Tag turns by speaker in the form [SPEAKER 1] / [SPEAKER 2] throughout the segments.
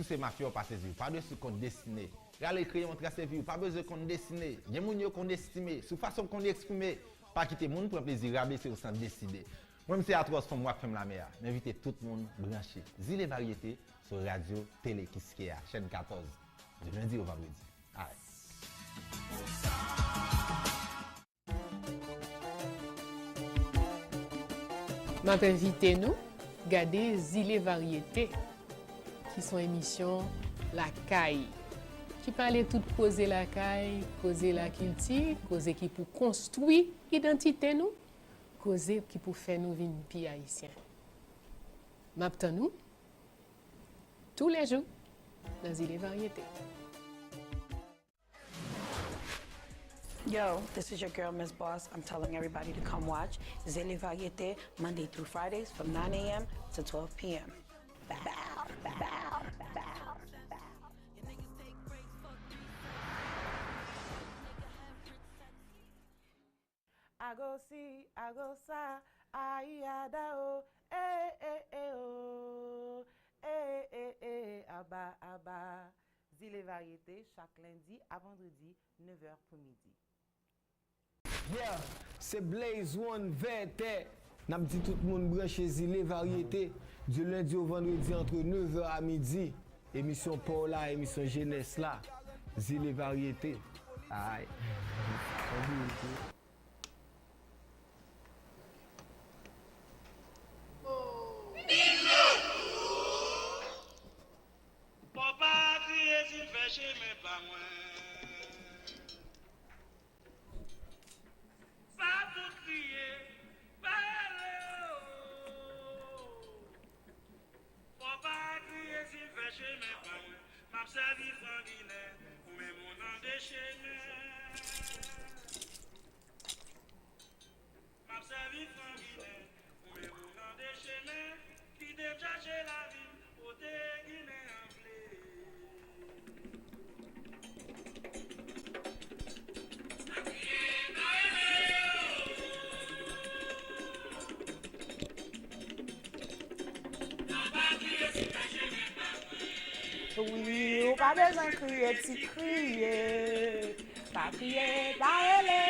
[SPEAKER 1] sous ces mafieux pas saisi, pas de ce qu'on dessiné. Regardez crayon tracé vie, pas besoin qu'on dessiner. Il y a moun qu'on estimé, sous façon qu'on exprimer, pas quitter moun pour plaisir rabaisser ou sans décider. Moi c'est atroce comme moi femme la mer. M'inviter tout le monde branché. Zile variété sur radio télé Kiskeya, chaîne 14. Du lundi au vendredi. Allez.
[SPEAKER 2] M'invitez nous garder Zile variété qui sont émissions la caille qui parlait tout causer la caille, causer la culture, causer qui pour construire identité nous, causer qui pour faire nous vivre pays haïtien. M'attend nous tous les jours dans Zile variété.
[SPEAKER 3] Yo, this is your girl, Miss Boss. I'm telling everybody to come watch Zile Variété Monday through Fridays from 9 a.m. to 12 p.m. Bow, bow, bow, bow, bow.
[SPEAKER 4] I go see, I go sa, aïada oh, oh, aba, aba. Zile Variété chaque lundi à vendredi, 9h pour midi.
[SPEAKER 5] Yeah, c'est Blaze One Verte. N'a dit tout le monde branché Zile Variété du lundi au vendredi entre 9h à midi. Émission Paula, émission jeunesse là. Zile Variété. Aïe.
[SPEAKER 6] Papa crier s'il fait chez mes parents. Pas pour crier, papa crier s'il fait chez mes parents. M'a servi Franguinet, ou même mon nom déchaîné. M'a servi Franguinet, ou même mon nom déchaîné. Qui déjà chez la vie, au Guinée en blé.
[SPEAKER 4] Oui, ou pas besoin de crier, petit crier. Pas crier, pas aller.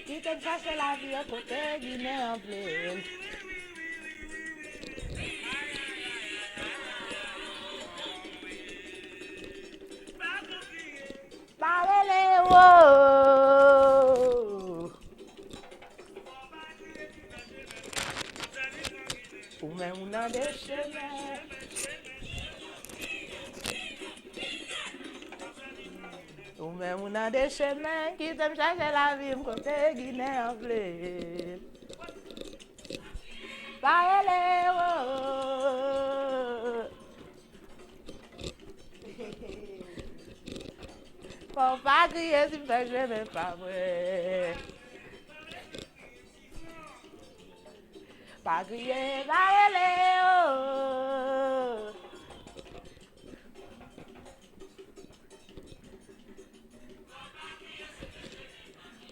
[SPEAKER 4] Qui te cherche la vie, au côté Guinée en blé. Ou même on a des chemins. Ou même on a des chemins qui t'aiment chercher la vie, côté Guinée en blé. Parlez, faut pas crier si je n'ai pas vrai. Pas crier, parlez,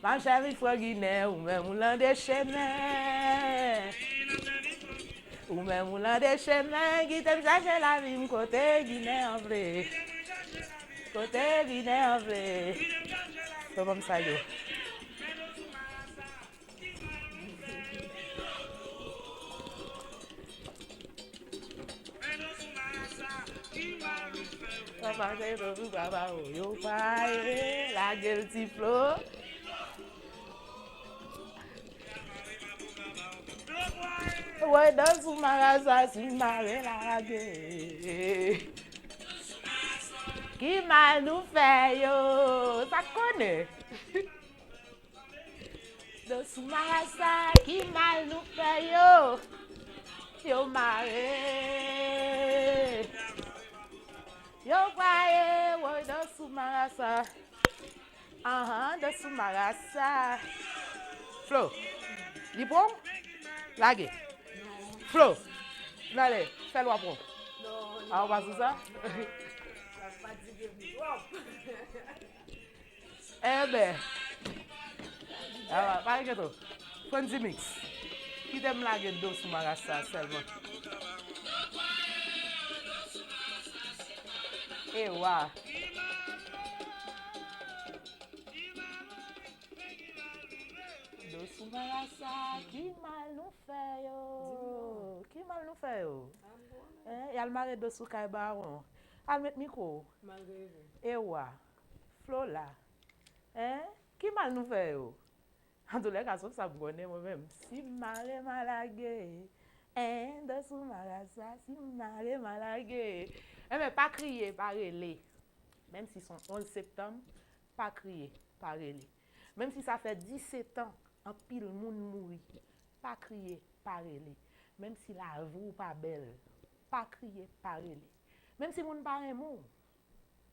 [SPEAKER 4] ma chérie Franguinet, ou même moulin des chemins. Ou même moulin des chemins qui t'aime chercher la vie, côté Guinée en blé. Côté Guinée en blé. C'est comme ça, yo. Papa, c'est tout, papa, oh, yo, paye, la gueule, petit flot. Ouais, dans sous magasin, si m'avait largué. Qui m'a nous fait, yo, ça connaît. Dans sous magasin, qui m'a nous fait, yo, maré. Yo, voyez, ouais, dans sous magasin. Dans sous magasin. Flo, dis bon? Lagué. Flo, allez, fais-le après. Ah, on passe sur ça? Eh ben, pas que tout. Fonzi mix. Qui t'aime la gueule d'eau sous marassa seulement? Eh ouais. D'eau sous marassa, qui mal nous fait yo? Qui mal nous fait yo? Y a le maré d'eau sous Kaye Baron. Al met micro. Eh ouais. Flo là. Qui mal nous fait yo? En tous les cas, ça me connaît moi-même. Si maré malagé, de sous marassa, si maré malagé. Mais pas crier, pas relais. Même si son 11 septembre, pas crier, pas relais. Même si ça fait 17 ans, en pile moun mouri, pas crier, pas relais. Même si la vie pas belle, pas crier, pas relais. Même si moun pas aimou,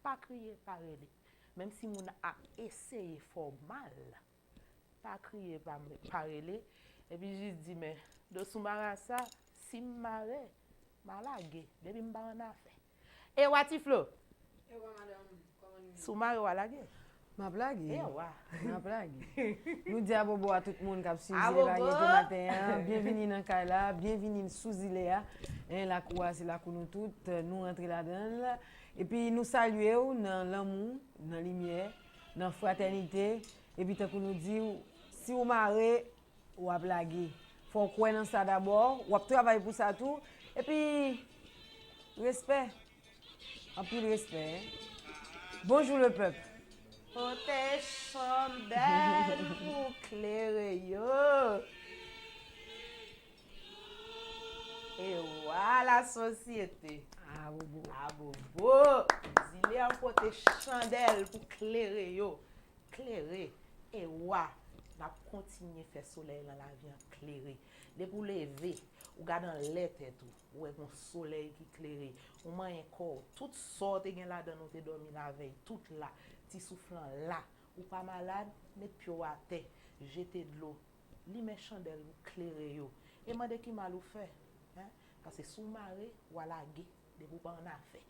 [SPEAKER 4] pas crier, pas relais. Même si moun a essayé fort mal, pas crier, pas relais. Et puis je dis, mais de Soumarassa, si m'arrête, malagé, depuis m'ba en affaire. Et Watiflo?
[SPEAKER 7] Et ouais, madame, comment vous
[SPEAKER 4] Soumare walagé.
[SPEAKER 7] Ma blague?
[SPEAKER 4] Eh ouais.
[SPEAKER 7] Ma blague. Nous disons bobo à tout le monde qui a suivi
[SPEAKER 4] Ah,
[SPEAKER 7] les
[SPEAKER 4] bobo.
[SPEAKER 7] variétés matin. Bienvenue dans Kaila, bienvenue sous Iléa. La cour, c'est la cour nous toutes, nous rentrer là-dedans. Et puis nous saluons dans l'amour, dans la lumière, dans la fraternité. Et puis tant qu'on nous dit, si vous marrez, ou à blaguer. Faut croire dans ça d'abord, ou à travailler pour ça tout. Et puis, respect. Un peu de respect. Bonjour le peuple.
[SPEAKER 4] Oh, tes chandelles pour clairer yo. Et voilà la société.
[SPEAKER 7] Ah, bobo.
[SPEAKER 4] Ah, bobo. Il est encore tes chandelles pour clairer yo. Clairer. Et ouais. On a continué à faire soleil dans la vie, clairer. Dès pour lever, ou garder dans l'air tout, ou un soleil qui claire, ou man encore, toutes sortes de là dans nous dormi la veille, toutes là, petit soufflant là, ou pas malade, mettre pied à terre, jeter de l'eau, li met chandelle ou clairer yo. Et mande qui mal ou fait, hein? Parce que sous marée ou à la gué, de vous pas en affaire.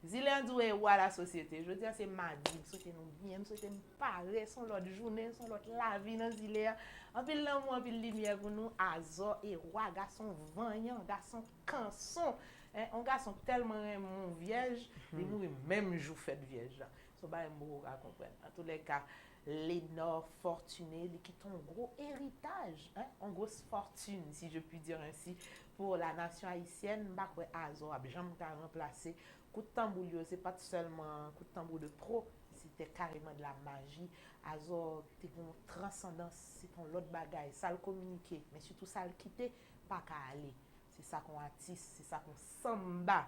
[SPEAKER 4] Zilen doué ou à la société, je veux dire c'est mardi, souhaitez nous bien, souhaitez nous parler, son l'autre journée, son l'autre la vie dans zilé. En pile l'amour, en pile lumière pour nous, Azor et roi, garçon vaillant, garçon canson, un garçon tellement mon vierge, il mourit même jour fête vierge là. So ba mou à comprendre. En tous les cas, les Nord fortunés, qui ont un gros héritage, une grosse fortune, si je puis dire ainsi, pour la nation haïtienne. Bah quoi Azor a jamais remplacé. Coup de tambour, c'est pas seulement coup de tambour de pro, c'était carrément de la magie. Azor, t'es une transcendance, c'est ton l'autre bagaille, ça le communiquer, mais surtout ça le quitter, pas qu'à aller. C'est ça qu'on artiste, c'est ça qu'on samba.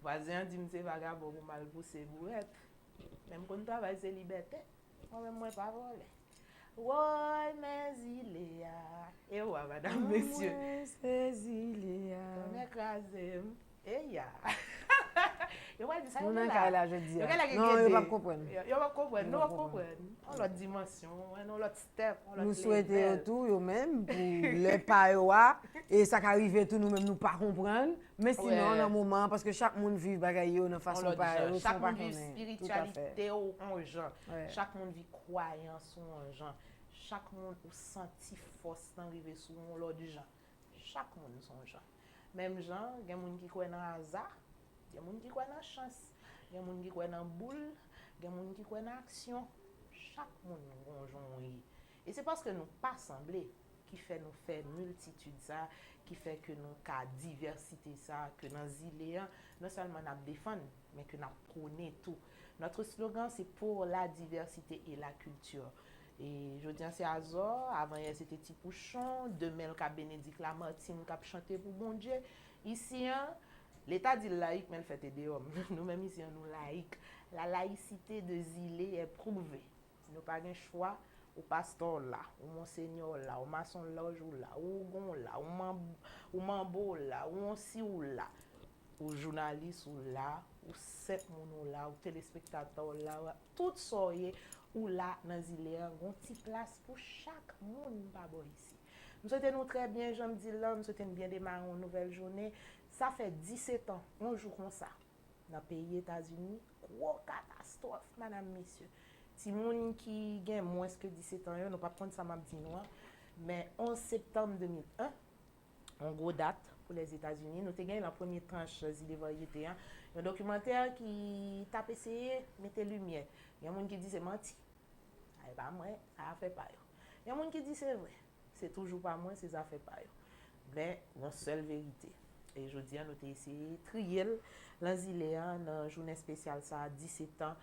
[SPEAKER 4] Voisin dit m'se vagabond pour mal pousser bourrette. Même quand on travaille c'est liberté. Moi pas voler. Ouais, mais il est là. Et ouais, madame, messieurs.
[SPEAKER 7] Mais il est là.
[SPEAKER 4] On est écrasé. Et ya. Yo va dire ça.
[SPEAKER 7] Nous n'avons pas là, je dis. Non,
[SPEAKER 4] Non,
[SPEAKER 7] ils ne comprennent pas.
[SPEAKER 4] Yo va comprendre. Nous comprendre. On l'autre dimension, on l'autre step, on l'autre
[SPEAKER 7] Nous souhaitons tout, eux-mêmes, pour les parois. Et ça qui arrive, tout nous-mêmes, nous ne pas comprendre. Mais sinon,
[SPEAKER 4] Ouais.
[SPEAKER 7] dans un moment, parce que chaque monde vit bagaille de façon pareille.
[SPEAKER 4] Chaque monde vit spiritualité en gens.
[SPEAKER 7] Ouais.
[SPEAKER 4] Chaque monde vit croyance en gens. Chaque monde ou senti force d'arriver sur l'autre gens. Chaque monde son gens. Même gens, il y a des gens qui croient dans le hasard, il y a des gens qui croient dans la chance, il y a des gens qui croient dans la boule, il y a des gens qui croient dans l'action. Chaque monde a un genre. Et c'est parce que nous pas semblés qui fait nous faire multitude ça, qui fait que nous avons diversité ça, que dans Ziléa, non seulement nous défendons, mais que nous prônons tout. Notre slogan c'est pour la diversité et la culture. Et je dis c'est Azor, avant hier c'était Tipouchon, demain le Bénédicte Lamartine qui a chanté pour bon Dieu. Ici, l'État dit laïque, mais le fait des hommes. Nous-mêmes ici, nous laïcs. La laïcité de Zilé est prouvée. Nous pas de choix, au pasteur là, au monseigneur là, au maçon loge là, au gon là, au mambo là, au si ou là, au journaliste ou là, au sept moun là, au téléspectateur là, tout soyez ou là dans Zilé, une petite place pour chaque monde pas ici. Nous souhaitons nous très bien, je me dis là, nous souhaitons bien démarrer une nouvelle journée. Ça fait 17 ans, on joue comme ça. Dans le pays États-Unis, gros catastrophe, madame, messieurs. Si moun qui gagne moins que 17 ans, on ne pas prendre ça m'a dit non. Mais 11 septembre 2001, en gros date pour les États-Unis, nous avons gagné la première tranche des variétés. Un documentaire qui tape essayé, mettait lumière. Il y a des gens qui disent c'est menti. C'est pas moi, ça a fait pas. Il y a des gens qui disent c'est vrai. C'est toujours pas moi, c'est ça fait pas. Mais la seule vérité. Et je dis, nous avons essayé de trier dans la journée spéciale, ça a 17 ans,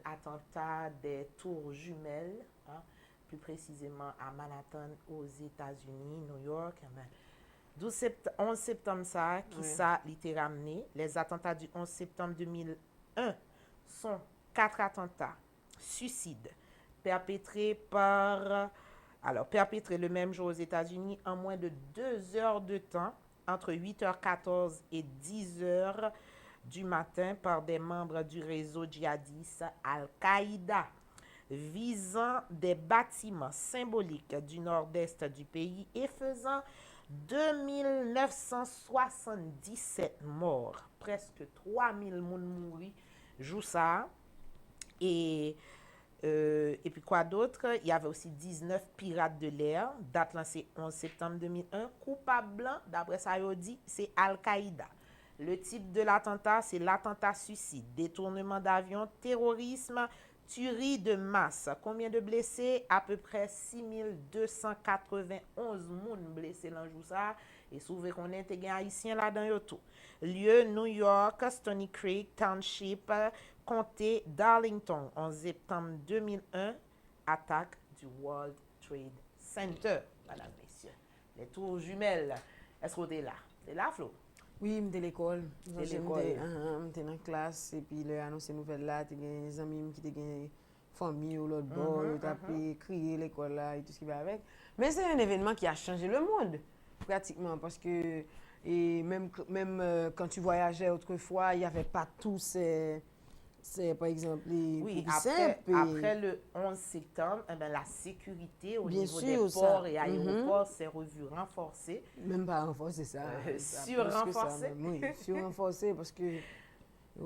[SPEAKER 4] attentat des tours jumelles, hein, plus précisément à Manhattan, aux États-Unis, New York. 11 septembre, ça, qui ça, l'était ramené. Les attentats du 11 septembre 2001 sont 4 attentats, suicides, perpétrés le même jour aux États-Unis en moins de 2 heures de temps, entre 8h14 et 10h du matin, par des membres du réseau djihadiste Al-Qaïda, visant des bâtiments symboliques du nord-est du pays et faisant 2977 morts, presque 3000 personnes mortes, joue ça. Et puis quoi d'autre? Il y avait aussi 19 pirates de l'air, date lancée 11 septembre 2001. Coupable blanc, d'après ça, il dit, c'est Al-Qaïda. Le type de l'attentat, c'est l'attentat suicide, détournement d'avion, terrorisme, tuerie de masse. Combien de blessés? À peu près 6291 personnes blessées dans le jour ça. Et souvent qu'on est des haïtiens là-dedans tout. Lieu New York, Stony Creek Township, comté d'Arlington, en septembre 2001, attaque du World Trade Center. Madame, messieurs, les tours jumelles. Est-ce que vous êtes là? Vous êtes là, Flo?
[SPEAKER 7] Oui, j'étais à l'école.
[SPEAKER 4] J'étais
[SPEAKER 7] dans la classe et puis le annonce nouvelle là, tu as des amis qui ont famille ou l'autre bord, tu as crié l'école là et tout ce qui va avec. Mais c'est un événement qui a changé le monde pratiquement parce que et même quand tu voyageais autrefois, il n'y avait pas tous ces par exemple les
[SPEAKER 4] oui,
[SPEAKER 7] simples.
[SPEAKER 4] Après le 11 septembre, eh ben, la sécurité au
[SPEAKER 7] Bien
[SPEAKER 4] niveau
[SPEAKER 7] sûr,
[SPEAKER 4] des ports et aéroports s'est revue renforcée.
[SPEAKER 7] Même pas renforcé ça.
[SPEAKER 4] Sur-renforcé.
[SPEAKER 7] Oui, sur-renforcé parce que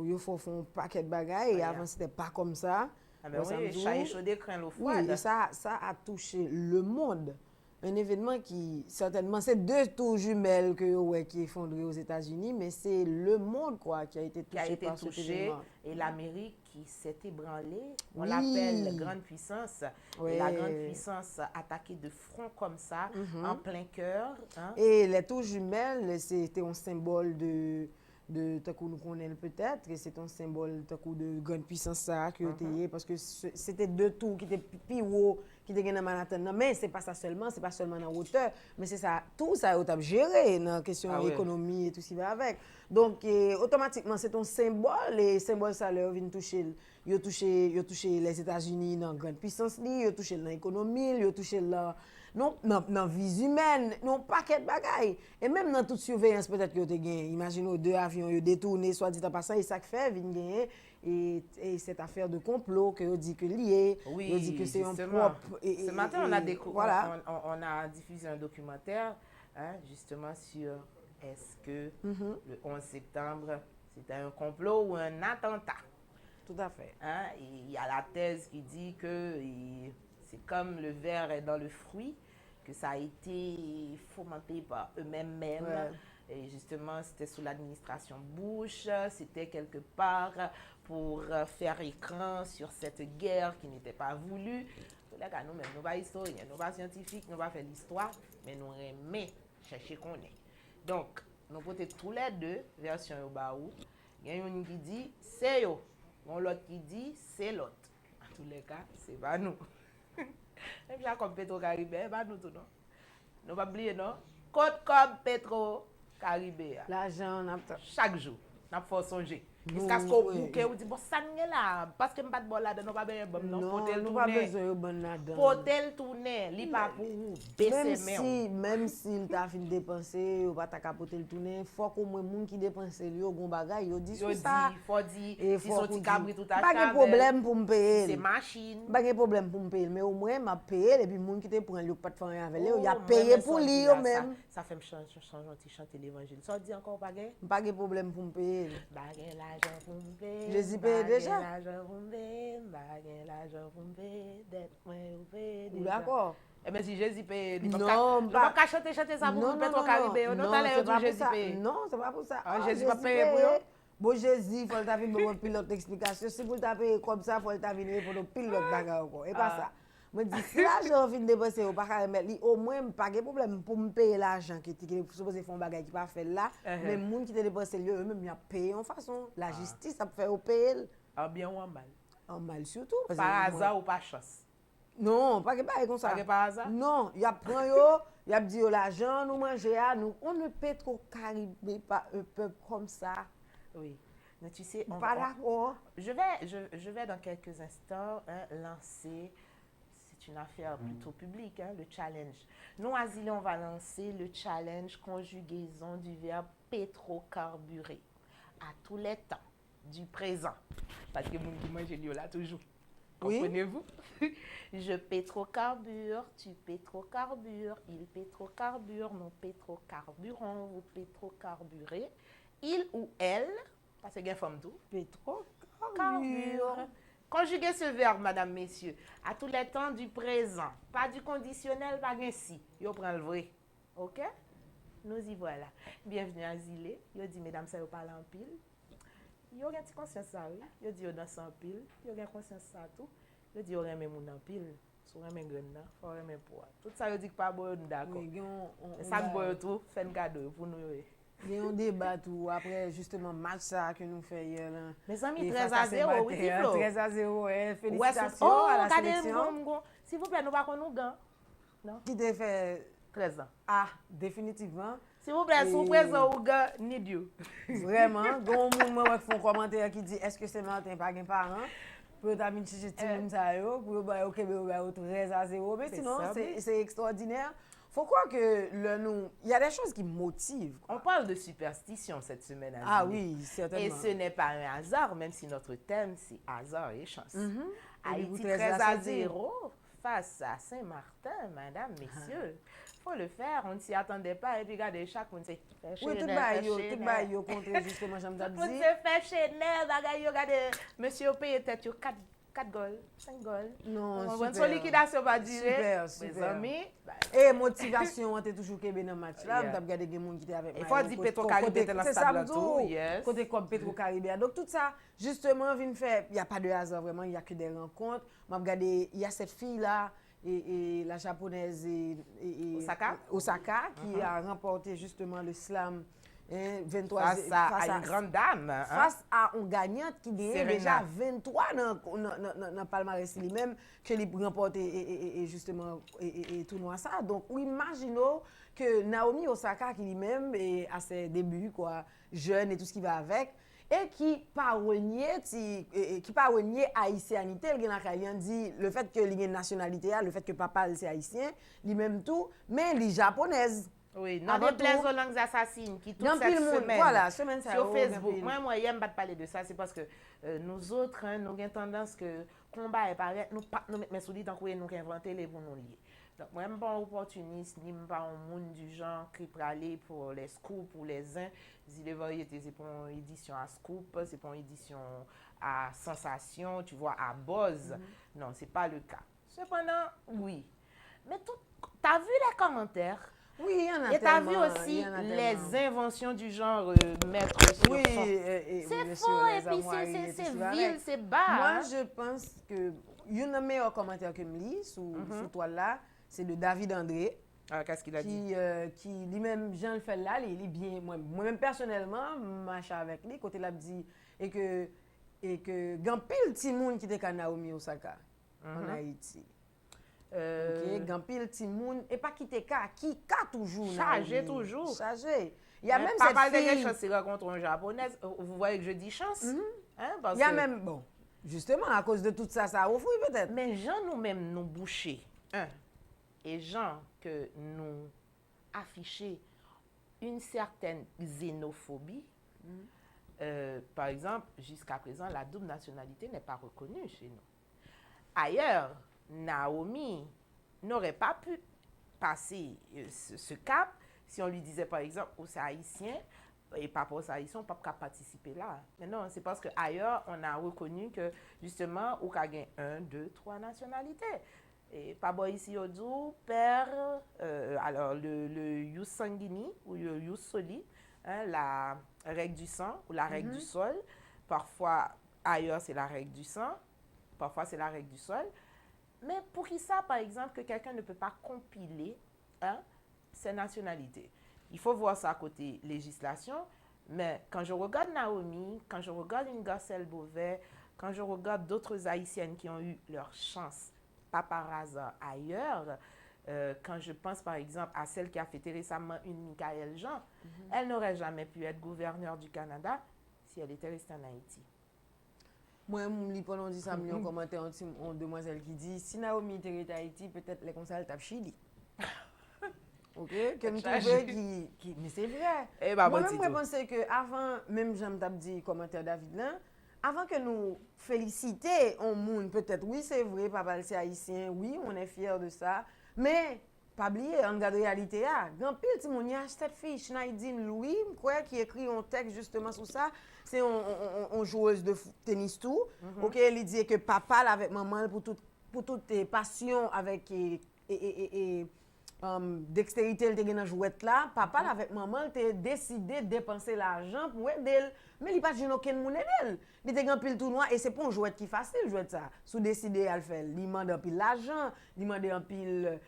[SPEAKER 7] il faut faire un paquet de bagailles et avant c'était pas comme ça.
[SPEAKER 4] Ah ben oui, chaque chaud craint l'eau
[SPEAKER 7] Oui,
[SPEAKER 4] froide.
[SPEAKER 7] et ça a touché le monde. Un événement qui, certainement, c'est 2 tours jumelles qui effondré aux États-Unis, mais c'est le monde quoi, qui a été touché par cet événement.
[SPEAKER 4] Et l'Amérique qui s'est ébranlée. On
[SPEAKER 7] Oui.
[SPEAKER 4] l'appelle grande puissance.
[SPEAKER 7] Ouais.
[SPEAKER 4] Et la grande puissance attaquée de front comme ça, en plein cœur. Hein.
[SPEAKER 7] Et les tours jumelles, c'était un symbole de tant qu'on nous connaît peut-être, et c'est un symbole de grande puissance ça qui était parce que c'était 2 tours qui étaient plus haut qui étaient dans Manhattan. Non, mais c'est pas ça seulement, c'est pas seulement dans hauteur, mais c'est ça, tout ça est géré dans la question économie et tout ce qui va avec. Donc automatiquement c'est un symbole et symbole ça leur vient toucher les États-Unis dans grande puissance, ils ont touché dans l'économie, ils ont touché dans la vie humaine, non paquet de bagailles. Et même dans toute surveillance, peut-être que vous avez gagné. Imaginez 2 avions détournés, soit dit en passant, et ça fait, vous gagner. Et cette affaire de complot que vous dites que lié,
[SPEAKER 4] oui,
[SPEAKER 7] vous dites que c'est un
[SPEAKER 4] justement.
[SPEAKER 7] propre.
[SPEAKER 4] Ce matin,
[SPEAKER 7] voilà.
[SPEAKER 4] on a diffusé un documentaire, hein, justement sur est-ce que le 11 septembre, c'était un complot ou un attentat.
[SPEAKER 7] Tout à fait.
[SPEAKER 4] Hein, il y a la thèse qui dit que c'est comme le verre est dans le fruit, que ça a été fomenté par eux-mêmes.
[SPEAKER 7] Ouais.
[SPEAKER 4] Et justement, c'était sous l'administration Bush. C'était quelque part pour faire écran sur cette guerre qui n'était pas voulue. Les gars, nous-mêmes, nous ne sommes pas historiens, nous ne sommes pas scientifiques, nous ne sommes pas faire l'histoire, mais nous aimons chercher qu'on est. Donc, nous portons tous les 2 versions au baou. Il y a une qui dit c'est yo, l'autre qui dit c'est l'autre. En tous les cas, c'est pas nous. Et puis, comme Petro-Caribé, pas nous tout, non? Nous pas oublier, non? Côte comme Petro-Caribé.
[SPEAKER 7] L'argent, on a.
[SPEAKER 4] Chaque jour, nous faut songer. Jusqu'à ce qu'on bouque ou dit bon ça n'est là parce que me pas de bol là dedans pas bien bon non
[SPEAKER 7] Non,
[SPEAKER 4] potel
[SPEAKER 7] nous pas
[SPEAKER 4] tourner.
[SPEAKER 7] besoin de bon là-dedans.
[SPEAKER 4] Potel tourner, li pas pour baisser
[SPEAKER 7] Même si il t'a fin dépenser, ou pas ta capoter le tourner, faut qu'au moins moun qui dépense yo gon bagay, yo dit
[SPEAKER 4] Yo
[SPEAKER 7] ça.
[SPEAKER 4] dit, faut dire,
[SPEAKER 7] Et
[SPEAKER 4] si
[SPEAKER 7] faut
[SPEAKER 4] son petit cabri tout à
[SPEAKER 7] pas de problème pour me payer.
[SPEAKER 4] c'est machine.
[SPEAKER 7] Pas de problème pour me payer, mais au moins m'a payé et puis moun qui te prend yo pas de faire rien avec lui, il a
[SPEAKER 4] Oh,
[SPEAKER 7] payé
[SPEAKER 4] moi,
[SPEAKER 7] pour
[SPEAKER 4] ça
[SPEAKER 7] lui
[SPEAKER 4] dit
[SPEAKER 7] yo
[SPEAKER 4] là,
[SPEAKER 7] même.
[SPEAKER 4] Ça fait me chanter l'évangile. Ça dit encore pas gain?
[SPEAKER 7] Pas de problème pour me payer.
[SPEAKER 4] Baguette l'argent pour me payer.
[SPEAKER 7] Jésus paye déjà.
[SPEAKER 4] L'argent pour me payer. Baguette l'argent pour me payer. D'être moi ou payer
[SPEAKER 7] Ou
[SPEAKER 4] déjà.
[SPEAKER 7] d'accord?
[SPEAKER 4] Eh bien, si Jésus paye,
[SPEAKER 7] Non,
[SPEAKER 4] pas qu'à chanter ça pour
[SPEAKER 7] non,
[SPEAKER 4] nous mettre au Caribé. Non, t'as l'air
[SPEAKER 7] pas
[SPEAKER 4] de Jésus
[SPEAKER 7] pour ça.
[SPEAKER 4] paye.
[SPEAKER 7] Non, c'est pas pour ça.
[SPEAKER 4] Ah, Jésus pas payer pour eux?
[SPEAKER 7] Bon Jésus, faut t'a venir pour l'autre explication. Si vous t'a payé comme ça, faut t'a venir pour le pilote bagarre encore. Et pas ça. Moi dis si l'argent vient dépenser au pas qu'à mettre li au moins pas de problème pour me payer l'argent qui supposé faire un bagage qui pas fait là, mais moun qui te dépenser lui eux même y a payé en façon la justice ça peut faire au payer.
[SPEAKER 4] Ah bien ou en mal?
[SPEAKER 7] En mal surtout.
[SPEAKER 4] Par hasard ou par chance?
[SPEAKER 7] Non, pas que comme ça.
[SPEAKER 4] Pas que par hasard?
[SPEAKER 7] Non, il y a prend yo, il y a dit l'argent nous manger à nous. On ne peut trop Caribé pas un peuple comme ça.
[SPEAKER 4] Oui. Mais tu sais,
[SPEAKER 7] Pas d'accord.
[SPEAKER 4] je vais dans quelques instants lancer, c'est une affaire plutôt publique, le challenge. Nous, à Zile, on va lancer le challenge conjugaison du verbe pétrocarburé à tous les temps du présent. Parce que moi, je lis là toujours.
[SPEAKER 7] Oui.
[SPEAKER 4] Comprenez-vous? Je pétrocarbure, tu pétrocarbures, il pétrocarbure, nous pétrocarburons, vous pétrocarburez, il ou elle, parce que c'est une femme tout, carbure. Conjuguez ce verbe, madame, messieurs, à tous les temps du présent. Pas du conditionnel, pas ainsi. Yo prend le vrai. OK? Nous y voilà. Bienvenue à Zile. Yo dit, mesdames, ça yo parle en pile. Yo gen ti conscience ça, oui. Yo dit, yo danse en pile. Yo gen conscience ça tout. Yo dit, yo reme moun en pile. Sou reme gren nan, faut reme poa. Tout ça, yo dit que pas bon, nous d'accord.
[SPEAKER 7] Oui,
[SPEAKER 4] Ça bon tout, fait un cadeau pour nous.
[SPEAKER 7] Il y a un débat tout après justement match ça que nous fait hier là.
[SPEAKER 4] Mes amis,
[SPEAKER 7] Et
[SPEAKER 4] 13
[SPEAKER 7] face
[SPEAKER 4] à 0, oui, Flo.
[SPEAKER 7] 13 à 0, félicitations
[SPEAKER 4] Oh,
[SPEAKER 7] à la
[SPEAKER 4] regardez,
[SPEAKER 7] sélection.
[SPEAKER 4] s'il vous plaît, nous pas nous gants.
[SPEAKER 7] Qui t'a fait
[SPEAKER 4] 13 ans.
[SPEAKER 7] ah définitivement.
[SPEAKER 4] S'il vous plaît, sous présent ou gars, ni Dieu.
[SPEAKER 7] Vraiment, gon moun moi font commentaire qui dit est-ce que c'est Martin pas gen parent pour ta vinn chiche ti moun sa yo pour ba OK ba 13 à 0 mais sinon c'est extraordinaire. Faut croire que il y a des choses qui motivent.
[SPEAKER 4] On parle de superstition cette semaine.
[SPEAKER 7] Ah oui, certainement.
[SPEAKER 4] Et ce n'est pas un hasard, même si notre thème c'est hasard et chance. Haïti
[SPEAKER 7] 13
[SPEAKER 4] à 0 face à Saint-Martin, mesdames, messieurs. Faut le faire, on ne s'y attendait pas. Et puis regardez, chaque monde s'est fait
[SPEAKER 7] Oui, tout bail yo contre justement j'aime
[SPEAKER 4] Tout le monde
[SPEAKER 7] dit.
[SPEAKER 4] s'est fait Chanel, bagay, regardez, monsieur paye tête 4 goals, 5 goals.
[SPEAKER 7] Non,
[SPEAKER 4] Super.
[SPEAKER 7] super.
[SPEAKER 4] Son liquidation va durer.
[SPEAKER 7] Super.
[SPEAKER 4] Mes amis,
[SPEAKER 7] Et motivation, on était toujours kebe dans match là,
[SPEAKER 4] Yeah.
[SPEAKER 7] on t'a regardé des gens qui étaient avec
[SPEAKER 4] il faut dire Petro-Caribé était dans le stade là tout. Yes.
[SPEAKER 7] Côté comme Petro-Caribé. Donc tout ça justement vient faire, il y a pas de hasard vraiment, il y a que des rencontres. M'a regardé, il y a cette fille là et la japonaise et Osaka qui a remporté justement le slam 23
[SPEAKER 4] Face à une grande dame.
[SPEAKER 7] face à un gagnant qui gagne
[SPEAKER 4] Serena.
[SPEAKER 7] déjà 23 dans le palmarès lui-même que il remporte et justement et tournoi ça. Donc ou imaginons que Naomi Osaka qui lui-même est à ses débuts quoi, jeune et tout ce qui va avec et qui pas renier haïtianité, il dit le fait que il y a une nationalité, le fait que papa c'est haïtien, lui-même tout, mais les japonaises.
[SPEAKER 4] Oui, non
[SPEAKER 7] Avant
[SPEAKER 4] déplaise
[SPEAKER 7] tout,
[SPEAKER 4] aux langues assassines qui toute
[SPEAKER 7] dans
[SPEAKER 4] cette
[SPEAKER 7] pile monde,
[SPEAKER 4] semaine,
[SPEAKER 7] voilà, semaine ça,
[SPEAKER 4] sur
[SPEAKER 7] oh,
[SPEAKER 4] Facebook.
[SPEAKER 7] dans pile.
[SPEAKER 4] Moi, j'aime pas parler de ça, c'est parce que nous autres, nous avons tendance que combat est pareil, nous pas nous mettre mes souliers tant que nous inventer les pour nous lier. Donc, moi, je ne suis pas opportuniste, ni pas un monde du genre qui peut aller pour les scoops, pour les uns. Les variétés, c'est pour une édition à scoop, c'est pour une édition à sensation, tu vois, à buzz. Non, ce n'est pas le cas. Cependant, oui. Mais tu as vu les commentaires?
[SPEAKER 7] Oui, il y en a
[SPEAKER 4] Et tu as vu
[SPEAKER 7] tellement,
[SPEAKER 4] aussi
[SPEAKER 7] il y en a
[SPEAKER 4] les
[SPEAKER 7] tellement.
[SPEAKER 4] inventions du genre maître sur
[SPEAKER 7] Oui,
[SPEAKER 4] son. C'est faux, et puis c'est vil, c'est bas.
[SPEAKER 7] Moi,
[SPEAKER 4] hein.
[SPEAKER 7] je pense que il y a un meilleur commentaire que je lis sur toi là, c'est de David André.
[SPEAKER 4] Ah, qu'est-ce qu'il a dit?
[SPEAKER 7] Qui lui-même, Jean le fait là, il est bien, moi-même personnellement, marche avec lui, côté l'a dit, et que grand pile ti moun qui était à Naomi Osaka, en Haïti. Ok, grand pile ti moun, et pas qui te ka, qui ka toujours.
[SPEAKER 4] Chargé
[SPEAKER 7] Naomi.
[SPEAKER 4] toujours.
[SPEAKER 7] Chargé. Il y a même
[SPEAKER 4] Pas
[SPEAKER 7] cette
[SPEAKER 4] mal de
[SPEAKER 7] fille.
[SPEAKER 4] chance, c'est rencontre une japonaise. Vous voyez que je dis chance? Hein, parce
[SPEAKER 7] Il y a
[SPEAKER 4] que-
[SPEAKER 7] même, bon, justement, à cause de tout ça, ça a offert peut-être.
[SPEAKER 4] Mais gens nous-mêmes nous boucher, et gens que nous afficher une certaine xénophobie. Par exemple, jusqu'à présent, la double nationalité n'est pas reconnue chez nous. Ailleurs, Naomi n'aurait pas pu passer ce cap si on lui disait, par exemple, aux haïtiens, et pas pour les haïtiens, on ne peut pas participer là. Mais non, c'est parce qu'ailleurs, on a reconnu que, justement, on a gagné 1, 2, 3 nationalités. Et pas bon ici au Dou, père, alors le Yus sanguini ou le Yus soli, hein, la règle du sang ou la règle du sol. Parfois, ailleurs, c'est la règle du sang. Parfois, c'est la règle du sol. Mais pour qui ça, par exemple, que quelqu'un ne peut pas compiler ses nationalités? Il faut voir ça à côté législation. Mais quand je regarde Naomi, quand je regarde une Garcelle Beauvais, quand je regarde d'autres Haïtiennes qui ont eu leur chance, pas par hasard ailleurs, quand je pense par exemple à celle qui a fêté récemment une Michaëlle Jean, elle n'aurait jamais pu être gouverneure du Canada si elle était restée en Haïti.
[SPEAKER 7] Moi, je pendant dit ça, un commentaire une demoiselle qui dit si Naomi était Haïti, peut-être les conseils tape Chili. OK, que nous trouvons qui mais c'est vrai.
[SPEAKER 4] Eh ben,
[SPEAKER 7] Moi-même, je pense que avant, même j'aime t'as dit commentaire David là, avant que nous féliciter au monde, peut-être oui, c'est vrai, papa c'est haïtien, oui, on est fiers de ça, mais pas oublier, on regarde la réalité là. Grand pile ti moun y a cette fille Schneidine Louis, quoi qui écrit un texte justement sur ça, c'est une joueuse de tennis tout. OK, elle dit que papa avec maman pour toutes tes passions avec dextérité elle te gen dans jouette là, papa avec maman te décidé de dépenser l'argent pour aider. Mais il pas de aucun monde aider. Il te gen pile tournoi et c'est pas un jouet qui facile jouet ça. Sous décider à le faire, il demande un pile l'argent, il demande un pile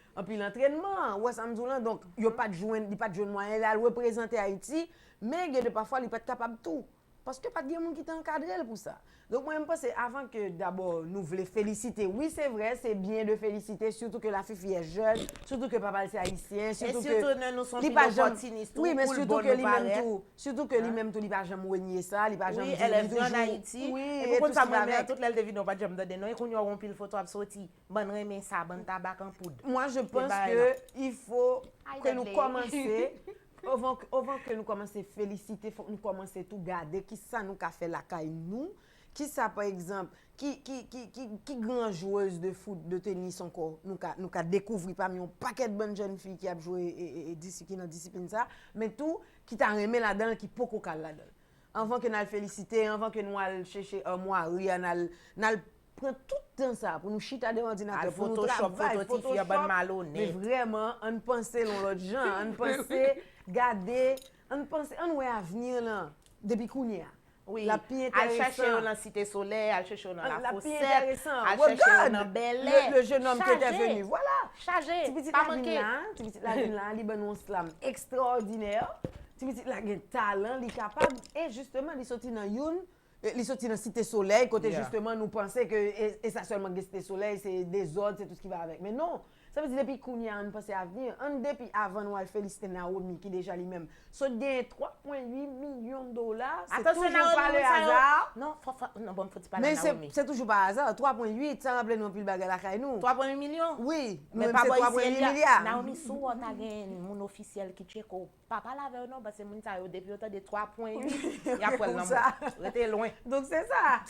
[SPEAKER 7] entraînement. Ouais ça me dit là donc il pas de joindre, il pas de moyen là représenter Haïti, mais de parfois il pas capable tout. Parce que pas de monde qui t'encadre pour ça. Donc moi je pense avant que d'abord nous voulons féliciter. Oui, c'est vrai, c'est bien de féliciter surtout que la fille est jeune, surtout que papa c'est haïtien, surtout que
[SPEAKER 4] nous sommes
[SPEAKER 7] opportunistes. Oui, mais surtout que lui-même tout, surtout que lui-même tout il pas jamais renier ça, il pas jamais
[SPEAKER 4] oui, elle est venue en Haïti.
[SPEAKER 7] Oui,
[SPEAKER 4] et pourquoi ça m'a toute elle devine pas jamais donner non et qu'on y aura pile photo à sortir, bonne remet ça, bonne tabac en poudre.
[SPEAKER 7] Moi je pense que il faut que nous commencer avant que nous commencer à féliciter, faut que nous commencer tout garder qui ça nous a fait la caille nous, qui ça par exemple, qui grand joueuse de foot, de tennis encore, nous a découvert parmi un paquet de bonnes jeunes filles qui a joué et qui dans discipline ça, mais tout qui t'a remis là-dedans qui poko kal là-dedans. Avant que nous le féliciter, avant que nous aller chercher un mois rien nous prend tout le temps ça pour nous chiter devant l'ordinateur pour nous travailler
[SPEAKER 4] photoshop bonne malhonnête.
[SPEAKER 7] Mais vraiment on penser l'autre gens, on penser garder, on penser on ouais avenir là depuis kounia.
[SPEAKER 4] Oui,
[SPEAKER 7] la pied
[SPEAKER 4] à chercher dans la cité soleil, à chercher dans la fossette,
[SPEAKER 7] à
[SPEAKER 4] chercher dans Bel Air.
[SPEAKER 7] Le jeune homme qui était venu, voilà.
[SPEAKER 4] Chargé,
[SPEAKER 7] pas manqué. Petit la vin là, il ben un slam extraordinaire. Petit la gen talent, il capable et justement il sorti dans Youn. Il sorti dans Cité Soleil, côté justement nous penser que et ça seulement Cité Soleil, c'est des ordres, c'est tout ce qui va avec. Mais non, ça veut dire depuis Kounia, on pense à venir. Depuis avant, nous allons féliciter Naomi qui déjà lui-même. So gagne 3,8 millions de dollars. C'est toujours pas le hasard.
[SPEAKER 4] Non, bon, faut pas
[SPEAKER 7] mais c'est toujours pas hasard. 3,8, ça rappelle nous pile bagarre la nous.
[SPEAKER 4] 3,8 millions?
[SPEAKER 7] Oui,
[SPEAKER 4] mais pas
[SPEAKER 7] 3,8 milliards.
[SPEAKER 4] Naomi sou on a gagné mon officiel qui tcheko. Papa la veut non parce que mon ça depuis autant de 3,8. Il y a quoi là? Restez loin.
[SPEAKER 7] Donc c'est ça.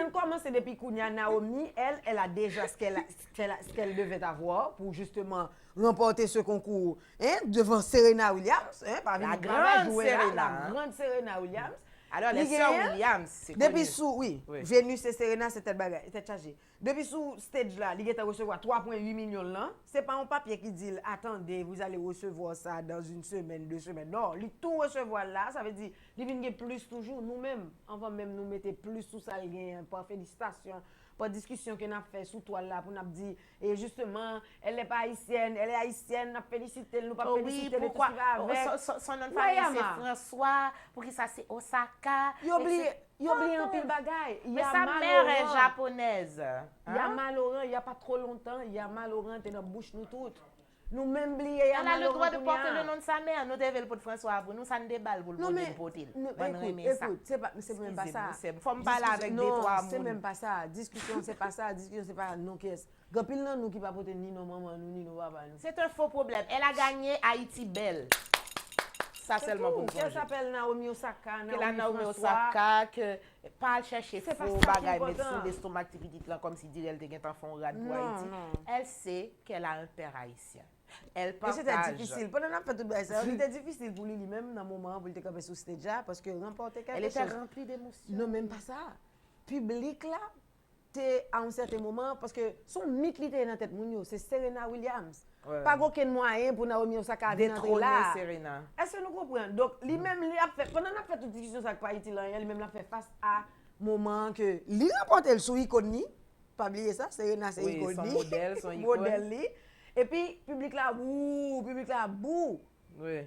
[SPEAKER 7] On commence depuis Kounia Naomi, elle a déjà ce qu'elle devait avoir pour justement remporter ce concours devant Serena Williams,
[SPEAKER 4] la grande
[SPEAKER 7] Serena Williams.
[SPEAKER 4] Alors les sœurs Williams, c'est
[SPEAKER 7] depuis sous Vénus et Serena c'était bagarre, c'était chargé. Depuis sous stage là, il a recevoir 3,8 millions là, c'est pas un papier qui dit attendez, vous allez recevoir ça dans une semaine, 2 semaines. Non, il tout recevoir là, ça veut dire il vient plus toujours nous-mêmes, avant même nous mettre plus sous ça gain par félicitations. Pas discussion qu'on a fait sous toi là pour nous dire et justement elle n'est pas haïtienne, elle est haïtienne, n'a félicité, nous pas féliciter
[SPEAKER 4] oui, pourquoi son nom de famille c'est François, pour qui ça c'est Osaka.
[SPEAKER 7] Il oublie un pile bagaille.
[SPEAKER 4] Mais sa mère est japonaise.
[SPEAKER 7] Il y a Malorant, il y a pas trop longtemps, il y a Malorant dans bouche nous toutes. Nous même blié
[SPEAKER 4] Elle a le droit de porter le nom de sa mère. Nous devons pour François pour nous, ça ne déballe pour le
[SPEAKER 7] Non, mais,
[SPEAKER 4] porter.
[SPEAKER 7] écoute, c'est même pas ça.
[SPEAKER 4] Faut me parler avec des trois
[SPEAKER 7] Non, c'est même pas ça. Discussion, c'est pas ça. Discussion, c'est pas non qu'est-ce. Gapil nan nous qui pas porter ni nos mamans nous ni nos papas nous.
[SPEAKER 4] C'est un faux problème. Elle a gagné Haïti Belle. Ça seulement pour
[SPEAKER 7] Elle s'appelle Naomi Osaka,
[SPEAKER 4] Naomi Osaka, que pas chercher
[SPEAKER 7] C'est pas
[SPEAKER 4] faux
[SPEAKER 7] ça qui est
[SPEAKER 4] bagaille, mettre
[SPEAKER 7] important.
[SPEAKER 4] sous l'estomac activité là comme si dire elle était un fond rad pour
[SPEAKER 7] Non,
[SPEAKER 4] Haïti.
[SPEAKER 7] non.
[SPEAKER 4] Elle sait qu'elle a un père haïtien. Elle
[SPEAKER 7] Et
[SPEAKER 4] partage.
[SPEAKER 7] c'était difficile. Pendant qu'on a fait tout ça, c'était difficile pour lui-même dans le moment où il était comme sur stage parce que n'importe quelque
[SPEAKER 4] Elle était
[SPEAKER 7] chose.
[SPEAKER 4] remplie d'émotions.
[SPEAKER 7] Non, même pas ça. Public là, t'es à un certain moment parce que son mythe qui était dans la tête moun yo, c'est Serena Williams.
[SPEAKER 4] Ouais.
[SPEAKER 7] Pas aucun moyen pour Naomi Osaka venir entrer là.
[SPEAKER 4] Détrôner Serena.
[SPEAKER 7] Est-ce que nous comprenons? Donc, lui-même, lui a fait, pendant qu'on a fait toute discussion avec Haïti, lui-même l'a fait face à moment que lui remporte le sous icône, pas oublier ça, Serena c'est
[SPEAKER 4] Oui,
[SPEAKER 7] icône.
[SPEAKER 4] son modèle, son icône.
[SPEAKER 7] Modèle li. Et puis, public là, bouh.
[SPEAKER 4] Oui.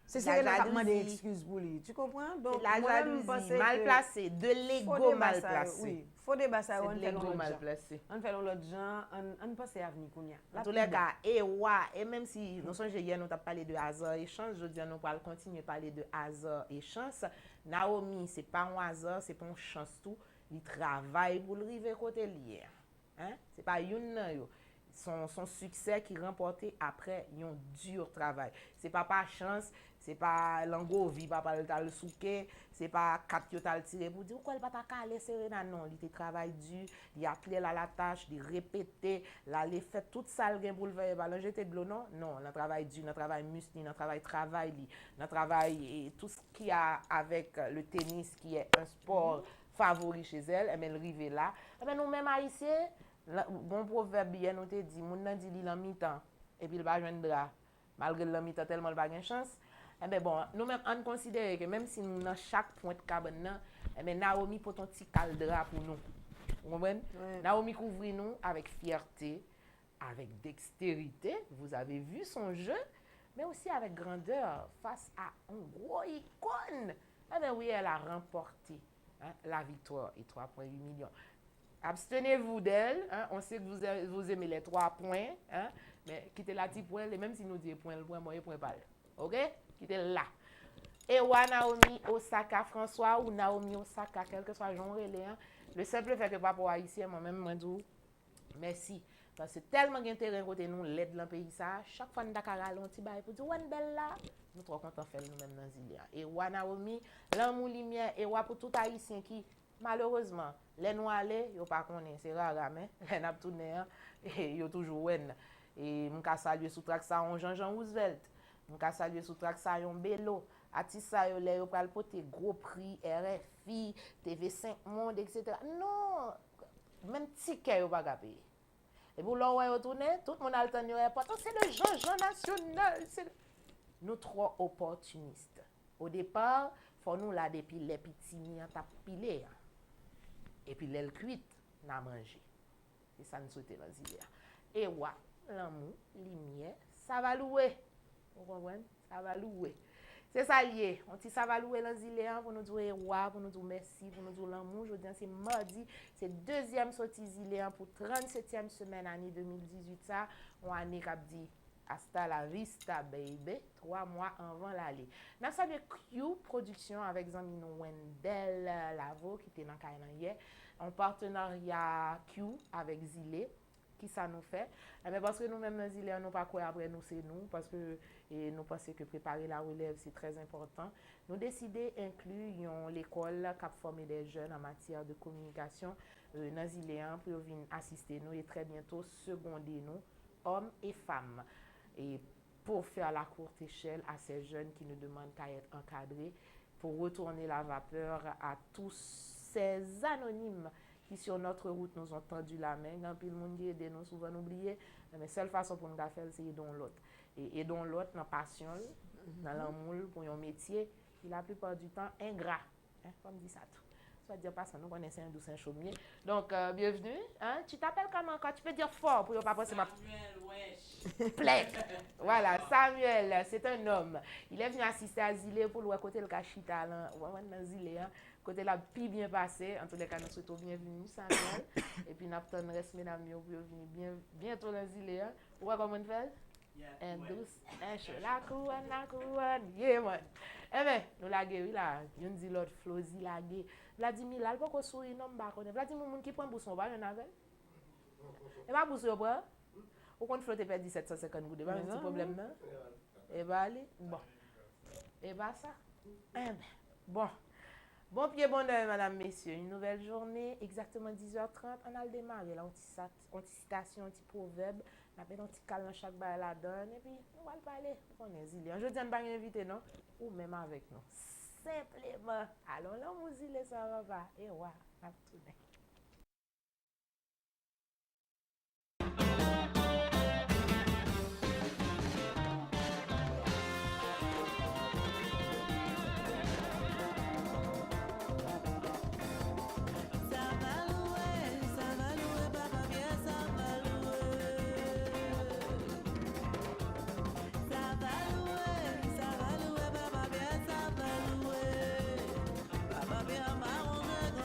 [SPEAKER 7] C'est
[SPEAKER 4] La
[SPEAKER 7] Serena qui a
[SPEAKER 4] jalousie.
[SPEAKER 7] demandé excuse pour lui. Tu comprends? Donc,
[SPEAKER 4] La
[SPEAKER 7] moi-même,
[SPEAKER 4] jalousie,
[SPEAKER 7] pense
[SPEAKER 4] mal
[SPEAKER 7] que
[SPEAKER 4] placée, de
[SPEAKER 7] faut
[SPEAKER 4] l'ego
[SPEAKER 7] débat
[SPEAKER 4] mal
[SPEAKER 7] ça,
[SPEAKER 4] placé.
[SPEAKER 7] Oui, faut débat ça,
[SPEAKER 4] C'est
[SPEAKER 7] on
[SPEAKER 4] de
[SPEAKER 7] fait
[SPEAKER 4] l'ego
[SPEAKER 7] l'autre
[SPEAKER 4] mal
[SPEAKER 7] gens.
[SPEAKER 4] placé.
[SPEAKER 7] On fait l'autre gens, on pense à l'avenir qu'on y a.
[SPEAKER 4] Dans tous les cas, et même si nous sommes hier, nous avons parlé de hasard et chance, je dis nous allons continuer à parler de hasard et chance. Naomi, ce n'est pas un hasard, c'est pas une chance tout. Il travaille pour le river côté lié. Hein? Ce n'est pas une son succès qui remporté après un dur travail. Ce n'est pas par chance, ce n'est pas l'angovi, pas le souquet, ce n'est pas quatre qui ont tiré pour dire pourquoi il pas ta calé Serena. Non, il travaille dur, il a appelé la tâche, il répété, il fait tout ça pour le faire ballon jeter de l'eau. Non, il travail dur, il travail musclé, il travail, il travail tout ce qui a avec le tennis qui est un sport favori chez elle, elle arrive là. Mais nous même haïtiens, bon proverbe bien nous te dit, moun nan dit li lan mi-temps et puis il va joindre drap. Malgré le mi-temps tellement il pas gain chance. Eh ben bon, nous même on considère que même si nous dans chaque point de cabane là, eh ben Naomi pour ton petit caldra pour nous. Vous comprenez?
[SPEAKER 7] Ouais.
[SPEAKER 4] Naomi couvre nous avec fierté, avec dextérité, vous avez vu son jeu, mais aussi avec grandeur face à un gros icône. Eh ben oui, elle a remporté la victoire et 3,8 millions. Abstenez-vous d'elle, hein? On sait que vous aimez les 3 points, hein? Mais quittez la petite point, même si nous disons point, le point moyen, point pas. Ok? Quittez là. Et Naomi Osaka François ou Naomi Osaka, quel que soit le genre, le simple fait que papa haïtien, moi-même, moi, dis merci. Parce que tellement d'intérêt côté nous, l'aide dans le pays, ça, chaque fois que nous avons un petit bail pour dire, ouais, belle là, nous sommes contents de faire nous-mêmes dans Zilia. Et Naomi, l'amour lumière, et pour tout haïtien qui, malheureusement, les noirs, ils ne pas connaissent, c'est rare, mais les n'a tourné, et ils ont toujours wen. Et je salue sous track ça Jean-Jean Roosevelt. Je salue sous track ça Bello. Atissa yo le yo pral pote gros prix RFI, TV5 Monde, etc. Non, même ticket yo pas payer. Et pour l'on va retourner, tout le monde a le temps de répondre, c'est le Jean-Jean national. Nous trop opportunistes. Au départ, faut nous là depuis les petits mi t'a pilé. Et puis l'aile cuite, n'a mangé. Et ça nous souhaite dans l'hiver. Et ouais, l'amour, lumière, ça va louer. Vous comprenez? Ça va louer. C'est ça lié. On dit ça va louer dans l'hiver pour nous dire ouais, pour nous dire merci, pour nous dire l'amour. Je dis c'est mardi, c'est deuxième sortie d'hiver pour 37e semaine année 2018 ça. On a dit hasta la vista baby, 3 mois avant l'aller. Nous saluons Q Production avec Zamino Wendell Lavo qui était dans le hier. En partenariat Q avec Zilé. Qui ça nous fait? Mais parce que nous-mêmes, Zilé, nous pas quoi après nous, c'est nous. Parce que nous pensons que préparer la relève, c'est très important. Nous décidons d'inclure l'école qui a formé des jeunes en matière de communication dans Zilé pour venir assister nous et très bientôt seconder nous, hommes et femmes. Et pour faire la courte échelle à ces jeunes qui nous demandent qu'à être encadrés, pour retourner la vapeur à tous ces anonymes qui sur notre route nous ont tendu la main. Quand le monde aide nous souvent oublier, mais la seule façon pour nous faire c'est aider l'autre. Et aider l'autre dans la passion, dans l'amour pour un métier qui la plupart du temps ingrat. Comme dit ça tout. Soit dire parce que nous connaissons un douce chaumier. Donc bienvenue. Hein? Tu t'appelles comment quand tu peux dire fort pour ne pas penser ma plaque. Voilà, Samuel, c'est un homme. Il est venu assister à Zilé pour le côté le cachita là, dans Zilé. Côté la pi bien passé, en tous les cas, nous souhaitons bienvenue, Samuel. Et puis, nous attendons, mesdames, pour venir bientôt dans Zilé. Ouais, comment on fait? En douce, en chaud, la couronne, yeah, man. Eh ben, nous la gueule là, yon dit l'autre Flozi la gueule. Vladimir là, pas qu'on sourit non ba connaît. Vladimir moun qui prend bousson ba yon avec. Et pas bousson prend. Ou qu'on flotte per 1750 goudes, pas un petit problème non. Et bah allez, bon. Et bah ça. Eh ben, bon. Bon pied, bon oeil, madame, messieurs. Une nouvelle journée, exactement 10h30. On a le démarré, là, anti-citation, anti-proverbe. On a fait un petit calme dans chaque bail la donne. Et puis, on va le parler. On est zilé. Je dis, on va inviter, non? Ou même avec nous. Simplement. Allons là, on zilé, ça va pas. Et ouais, on va tourner.
[SPEAKER 8] Baba bien marron de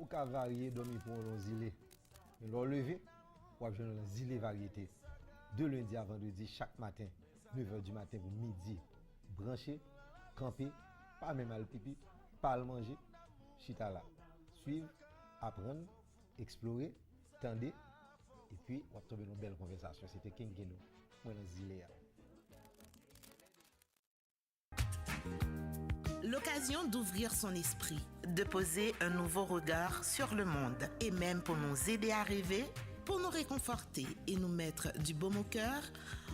[SPEAKER 5] ou ka varier dormir pour un zilé. Mais l'on levé, ou avez un zilé variété. De lundi à vendredi, chaque matin, 9h du matin pour midi. Branché, camper, pas même à le pipi, pas le manger, chita là. Suivre, apprendre, explorer, tendre, et puis on va tomber dans une belle conversation. C'était King Geno, moi dans Zilea.
[SPEAKER 8] L'occasion d'ouvrir son esprit, de poser un nouveau regard sur le monde et même pour nous aider à rêver, pour nous réconforter et nous mettre du baume au cœur.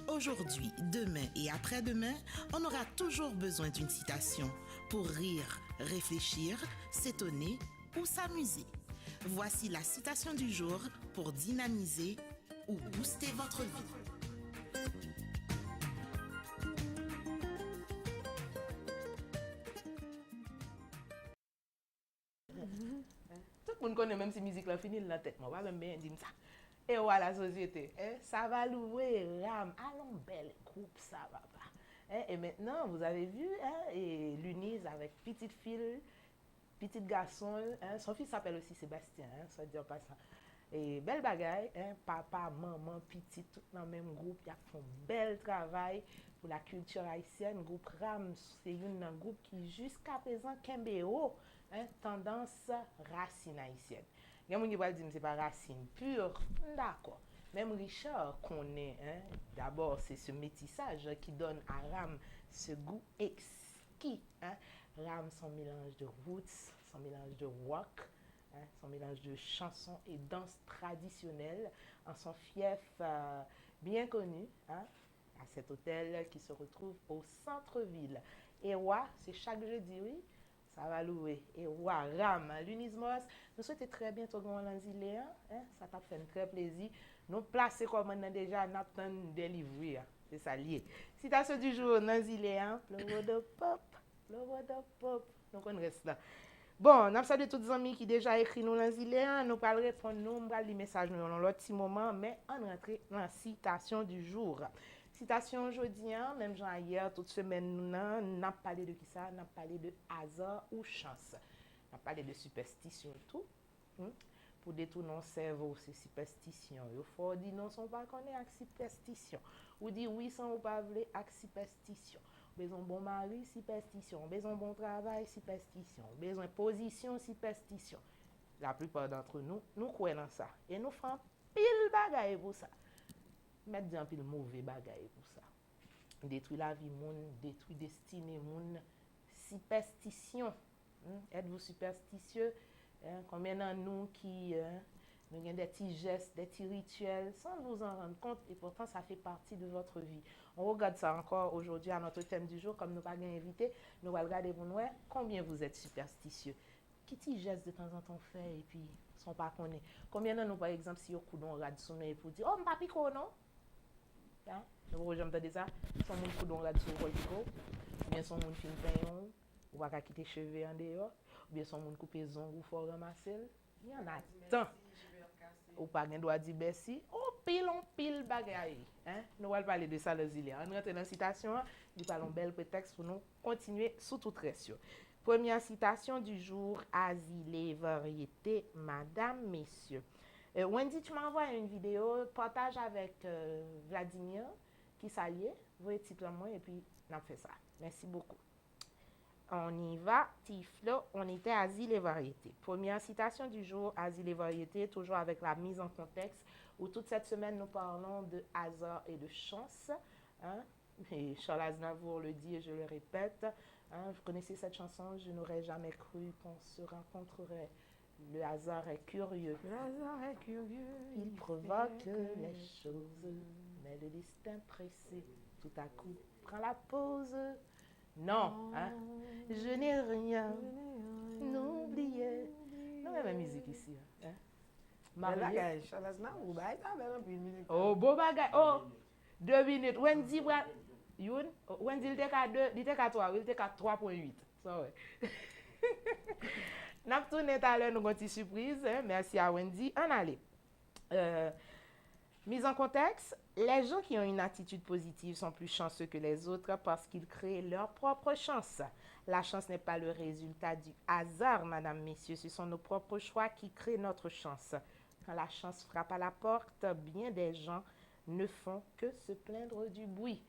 [SPEAKER 8] Aujourd'hui, demain et après-demain, on aura toujours besoin d'une citation pour rire, réfléchir, s'étonner ou s'amuser. Voici la citation du jour pour dynamiser ou booster votre vie.
[SPEAKER 4] Tout le monde connaît même si musique là fini dans la tête, moi, même bien dire ça. Et voilà la société, ça va louer Ram, allons bel groupe ça va pas. Et maintenant vous avez vu et Lunise avec petite fille, petit garçon, son fils s'appelle aussi Sébastien, ça veut dire pas ça. Et belle bagaille, papa, maman, petit, tout dans le même groupe, ils font bel travail pour la culture haïtienne. Groupe Ram, c'est un groupe qui jusqu'à présent Kembeo, tendance racine haïtienne. Il y a des gens qui vont dire que ce n'est pas racine pure, d'accord. Même Richard connaît, d'abord c'est ce métissage qui donne à Ram ce goût exquis. Ram, son mélange de roots, son mélange de rock, son mélange de chansons et danses traditionnelles en son fief bien connu, à cet hôtel qui se retrouve au centre-ville. Et c'est chaque jeudi, oui. Ça va louer. Et Ram, l'Unismos, nous souhaitons très bientôt qu'on lance Zilea. Ça t'a fait très plaisir. Nous placer comme on a déjà Nathan délivré. C'est ça lié. Citation du jour, dans Zilea. Le word of pop. Le word of pop. Donc on reste là. Bon, nous avons tous les amis qui déjà écrit nous dans Zilea. Nous allons répondre, nous allons les messages dans l'autre petit moment, mais on rentre dans la citation du jour. Citation aujourd'hui, même genre hier, toute semaine, nous n'avons parlé de qui ça? Nous avons parlé de hasard ou chance. Nous avons parlé de superstition tout. Pour détourner le cerveau, c'est superstition. Il faut dire non, on pas connaître avec superstition. Ou dire oui, sans ou pas vouloir avec superstition. Besoin bon mari, superstition. Besoin bon travail, superstition. Besoin position, superstition. La plupart d'entre nous, nous croyons dans ça. Et nous faisons pile bagaille pour ça. Mettre un pile mauvais bagaille pour ça. Détruire la vie moun, détruire destinée moun. Superstition. Êtes-vous superstitieux? Combien d'entre nous qui nous avons des petits gestes, des petits rituels sans vous en rendre compte et pourtant ça fait partie de votre vie. On regarde ça encore aujourd'hui à notre thème du jour, comme nous pas bien invité, nous allons regarder pour nous combien vous êtes superstitieux. Qui petits gestes de temps en temps fait et puis sont pas connus. Combien d'entre nous par exemple si au coup d'on regarde sur nous pour dire oh m'pas pico non? Nous j'aime entendre ça, son monde coup d'on regarde sur le pico, bien son monde film payon, ou pas quitter cheveux en dehors. Ou bien son monde couper zon ou faut ramasser. Il y en a tant. Ou pas gen doit dire merci. On pile bagaille. Nous allons parler de ça le Zilea. On rentre dans la citation, nous parlons bel prétexte pour nous continuer sous toute pression. Première citation du jour, Azilé variété, madame, messieurs. Wendy, tu m'envoies une vidéo, partage avec Vladimir qui s'allie. Voyez le titre moi et puis on a fait ça. Merci beaucoup. On y va, Tiflo, on était Asile et variété. Première citation du jour, Asile et variété, toujours avec la mise en contexte, où toute cette semaine nous parlons de hasard et de chance. Et Charles Aznavour le dit et je le répète. Vous connaissez cette chanson, je n'aurais jamais cru qu'on se rencontrerait. Le hasard est curieux.
[SPEAKER 7] Le hasard est curieux.
[SPEAKER 4] Il provoque les choses, mais le destin pressé, tout à coup, prend la pause. Non, je n'ai rien, n'oubliez. Non, mais ma musique ici.
[SPEAKER 7] Marié. Charles Aznavour, bah, il a un peu de musique.
[SPEAKER 4] Oh, beau bagage. Oh, 2 minutes. Wendy, Wendy, il était qu'à 3, il était qu'à 3.8. Ça, ouais. N'a pas tourné tout à l'heure, nous avons une surprise. Merci à Wendy. On allait. Mise en contexte, les gens qui ont une attitude positive sont plus chanceux que les autres parce qu'ils créent leur propre chance. La chance n'est pas le résultat du hasard, madame, messieurs. Ce sont nos propres choix qui créent notre chance. Quand la chance frappe à la porte, bien des gens ne font que se plaindre du bruit.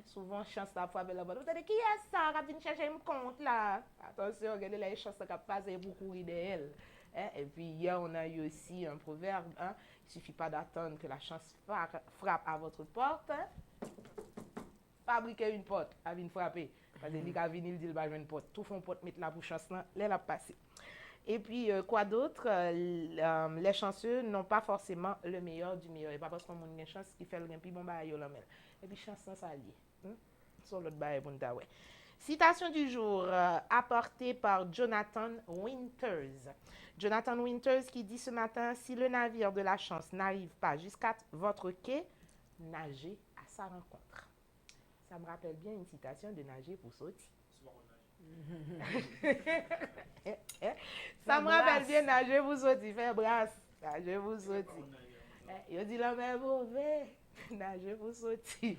[SPEAKER 4] Souvent, chance la frappe à la porte. Vous savez qui est ça qui vient chercher mon compte là? Attention, regardez les chances qui passent pour courir d'elle. Et puis hier, on a eu aussi un proverbe. Il ne suffit pas d'attendre que la chance frappe à votre porte. Fabriquez une porte, à venir frapper. Parce que les gars viennent, ils disent une porte. Tout font porte, mettre là pour chance là, les la passer. Et puis, quoi d'autre? Les chanceux n'ont pas forcément le meilleur du meilleur. Et pas parce qu'on a une chance qui fait le gain, puis bon, bah, yo la mêle. Et puis, chance sans s'allier. Sur l'autre bail, bon, ouais. Citation du jour apportée par Jonathan Winters. Jonathan Winters qui dit ce matin, si le navire de la chance n'arrive pas jusqu'à votre quai, nagez à sa rencontre. Ça me rappelle bien une citation de Nager pour sauter. Ça me rappelle bien Nager pour sauter. Faire brasse. Nager pour sauter. Il dit la même mauvais. Nager pour sauter.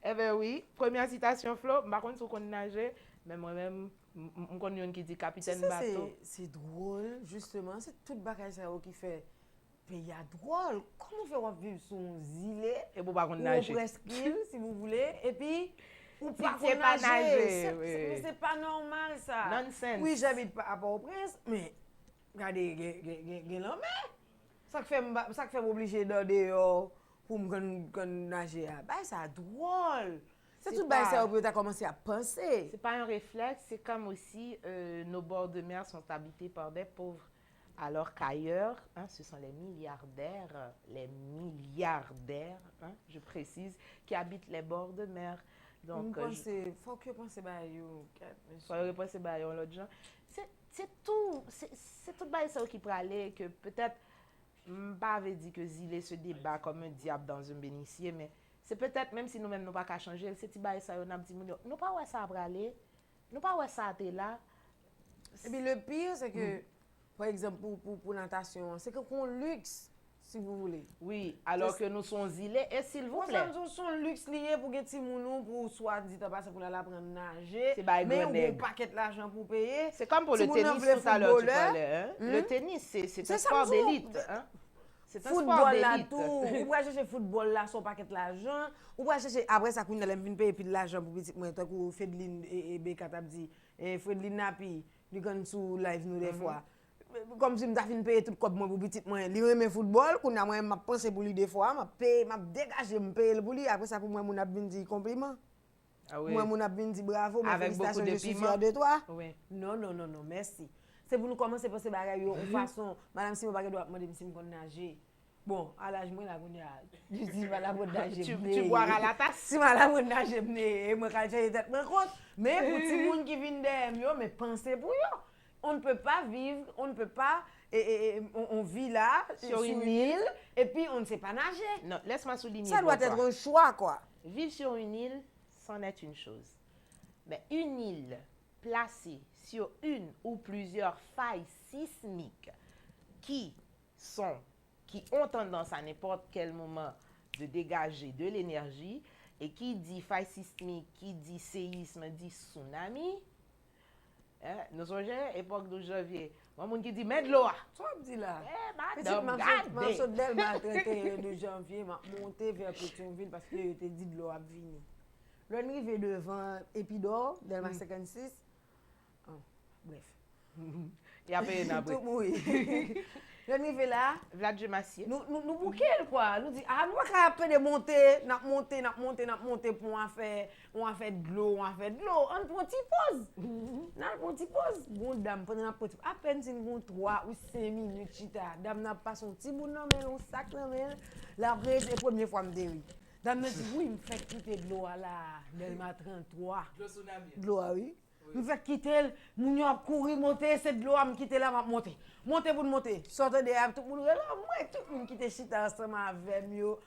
[SPEAKER 4] Eh bien oui, première citation, Flo. Par contre, si on nager, mais moi-même, je connais un qui dit capitaine bateau.
[SPEAKER 7] C'est drôle, justement. C'est tout le bagage qui fait. Mais il y a drôle. Comment faire vivre son gilet?
[SPEAKER 4] Et pour pas qu'on nage.
[SPEAKER 7] Ou presqu'île, si vous voulez. Et puis, ou pas
[SPEAKER 4] c'est pas nager.
[SPEAKER 7] Oui. C'est pas normal, ça.
[SPEAKER 4] Nonsense.
[SPEAKER 7] Oui, j'habite pas à Port-au-Prince, mais regardez, il y a l'homme. Ça fait m'obliger d'aller pour me nager. Ben, c'est drôle. C'est tout le ça que tu as commencé à penser.
[SPEAKER 4] C'est pas un réflexe, c'est comme aussi nos bords de mer sont habités par des pauvres. Alors qu'ailleurs, ce sont les milliardaires, je précise, qui habitent les bords de mer. Donc,
[SPEAKER 7] il faut que penser à eux.
[SPEAKER 4] Faut que penser à eux, l'autre gens. C'est tout ça qui peut aller, que peut-être, je ne dit que Zilé se débat comme un diable dans un bénitier, mais c'est peut-être, même si nous-mêmes nous pas qu'à changer, c'est ça, on a dit, nous pas où ça va aller, nous pas où ça est là.
[SPEAKER 7] Et puis le pire, c'est que, par exemple, pour natation, c'est qu'on luxe, si vous voulez.
[SPEAKER 4] Oui, alors que nous sommes zilés, et s'il vous plaît.
[SPEAKER 7] Nous sommes luxe lié pour que les gens pour soit dit passer pour aller apprendre à nager,
[SPEAKER 4] mais
[SPEAKER 7] on a un paquet d'argent pour payer.
[SPEAKER 4] C'est comme pour le tennis tout à l'heure, tu parlais. Le tennis, c'est un sport d'élite. C'est un sport d'élite.
[SPEAKER 7] Ou va chercher football là, son paquet d'argent. Ou va chercher, après ça, qu'on a payer puis de l'argent pour petit moi, tant que Fedline et Bekat a dit, Fedline Napi, lui quand sous live nous des fois. Comme si je fin payer tout comme moi pour petit moi li remet football qu'on a moi m'a pensé pour lui des fois m'a payer m'a dégager me payer pour lui après ça pour moi mon a bien dit compliment moi mon a bien dit bravo mes félicitations je suis fier de toi non merci c'est pour nous commencer penser bagaille de façon madame si mon bagage doit demander si me nager bon à l'âge moi là je dis pas la bonne nager
[SPEAKER 4] tu boire à la tasse
[SPEAKER 7] si la bonne nager moi quand j'ai tête me compte mais pour tout monde qui vient derrière yo mais pensez pour yo. On ne peut pas vivre, on ne peut pas, on vit là, sur une île, et puis on ne sait pas nager.
[SPEAKER 4] Non, laisse-moi souligner.
[SPEAKER 7] Ça doit être un choix, quoi.
[SPEAKER 4] Vivre sur une île, c'en est une chose. Mais une île placée sur une ou plusieurs failles sismiques qui ont tendance à n'importe quel moment de dégager de l'énergie, et qui dit faille sismique, qui dit séisme, dit tsunami, nous sommes époque de janvier. Moi, mon qui dit, mais de l'eau.
[SPEAKER 7] Toi, dis là.
[SPEAKER 4] Madame,
[SPEAKER 7] je suis le 31 de janvier, je monté vers Pétionville parce que je t'ai dit de l'eau à venir. Le arrivé devant Épidore, Delma 56. Bref.
[SPEAKER 4] Il y a pas un abri.
[SPEAKER 7] Oui. Le arrivé là.
[SPEAKER 4] Vlad Massier.
[SPEAKER 7] Nous bouquons quoi. Nous dit, nous pas après de monter, monter pour on fait de l'eau, On prend une petite pause. On petite pause. Bon dame, pendant la petite à peine si nous 3 ou 5 minutes chita. Dame n'a pas son petit bout non mais on sac là mais la vraie c'est première fois me déri. Dame me dit oui, me fait quitter de l'eau là, Delma 33. De l'eau oui. Me fait quitter, moun yo a courir monter cette de l'eau me quitter là m'a monter. Monter pour monter. Sortir de tout moun là, moi tout moun quitter chita ensemble avec yo.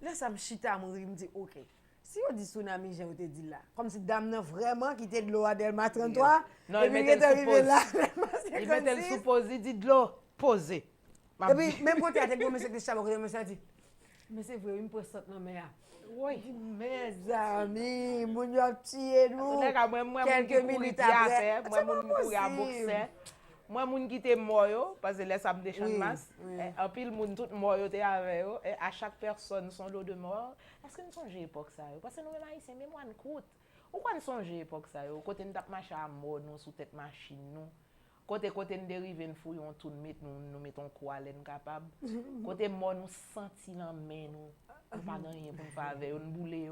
[SPEAKER 7] Là ça me chita me dit OK. Si on dit tsunami, j'ai te dit là. Comme si dame n'a vraiment quitté de l'eau à Delma 33.
[SPEAKER 4] Non, il mettait le supposé, dit de l'eau posée.
[SPEAKER 7] Et puis, même quand tu as dit que monsieur Chabot, monsieur a dit, Mais c'est vrai, une présente dans mer.
[SPEAKER 4] Oui.
[SPEAKER 7] Mes amis, mon yo tié nous.
[SPEAKER 4] Moi,
[SPEAKER 7] Quelques minutes après.
[SPEAKER 4] moi, moun courir à boxer. Moi, moun qui te mort, parce que là, ça me déchante
[SPEAKER 7] Oui,
[SPEAKER 4] masse.
[SPEAKER 7] oui.
[SPEAKER 4] En pile, moun tout mort, te avec eux. Et à chaque personne, son lot de mort. Est-ce que nous songeons l'époque ça? Parce que nous, les Haïtiens, même moi, nous coûte. Ou quand nous songeons l'époque ça? Côté nous tap marcher à mort, nous, sous tête machine, nous. Côté nous dérive, nous fouillons tout, nous mettons quoi, nous capable. Côté mort, nous senti dans main, nous. Nous pas rien pour faire avec eux, nous bouler.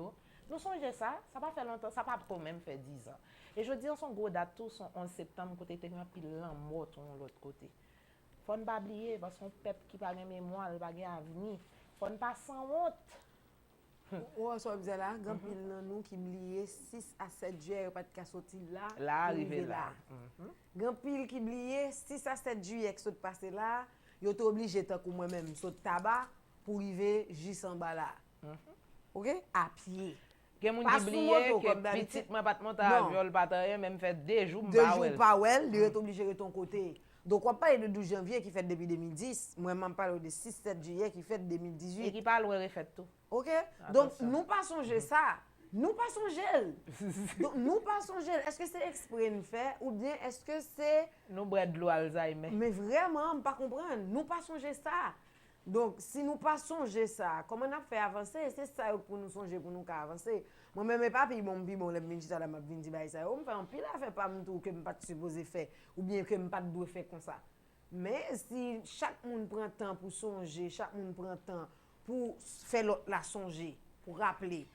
[SPEAKER 4] Nous songeons ça pas fait longtemps, ça pas quand même fait 10 ans. Et je dis, son gros date, tout son 11 septembre, côté te grand pile lan mort de l'autre côté. Faut ne pas oublier, parce qu'on peuple qui pas de mémoire, il pas de avenir. Faut ne pas sans honte.
[SPEAKER 7] Ouais, ça veut dire là, grand pile nan nous qui oublié 6 à 7 juillet pas de sorti là.
[SPEAKER 4] Là arrivé là.
[SPEAKER 7] Grand pile qui oublié 6 à 7 juillet qui saute passé là, yo t'es obligé tant que moi-même saute tabac pour arriver juste en bas là. OK? À pied.
[SPEAKER 4] Gen moun
[SPEAKER 7] Pas
[SPEAKER 4] ki
[SPEAKER 7] sous
[SPEAKER 4] oublié
[SPEAKER 7] moto,
[SPEAKER 4] que
[SPEAKER 7] comme d'habitude.
[SPEAKER 4] petit moi pas monter
[SPEAKER 7] Non.
[SPEAKER 4] avion pas rien même fait 2 jours
[SPEAKER 7] 2 jours pas well, il est obligé de ton côté. Donc on parle de 12 janvier qui fait depuis 2010, moi je parle de 6-7 juillet qui fait 2018.
[SPEAKER 4] et qui parle ouais refait tout.
[SPEAKER 7] OK? Donc
[SPEAKER 4] Attention.
[SPEAKER 7] nous pas songer ça. Nous pas songer. Donc nous pas songer. Est-ce que c'est exprès nous fait ou bien est-ce que c'est
[SPEAKER 4] Nous boire de l'eau Alzheimer.
[SPEAKER 7] mais vraiment, pas comprendre. Nous pas songer ça. Donc, si nous pas songer ça, comment on a fait avancer? C'est ça pour nous songer, pour nous avancer. Moi-même, mes papi, bon, les minutes à la m'a vinn di bay ça. On me fait un pile à faire pas tout que me pas supposé faire ou bien que me pas doit faire comme ça. Mais si chaque monde prend temps pour songer, chaque monde prend temps pour faire l'autre la songer, pour rappeler.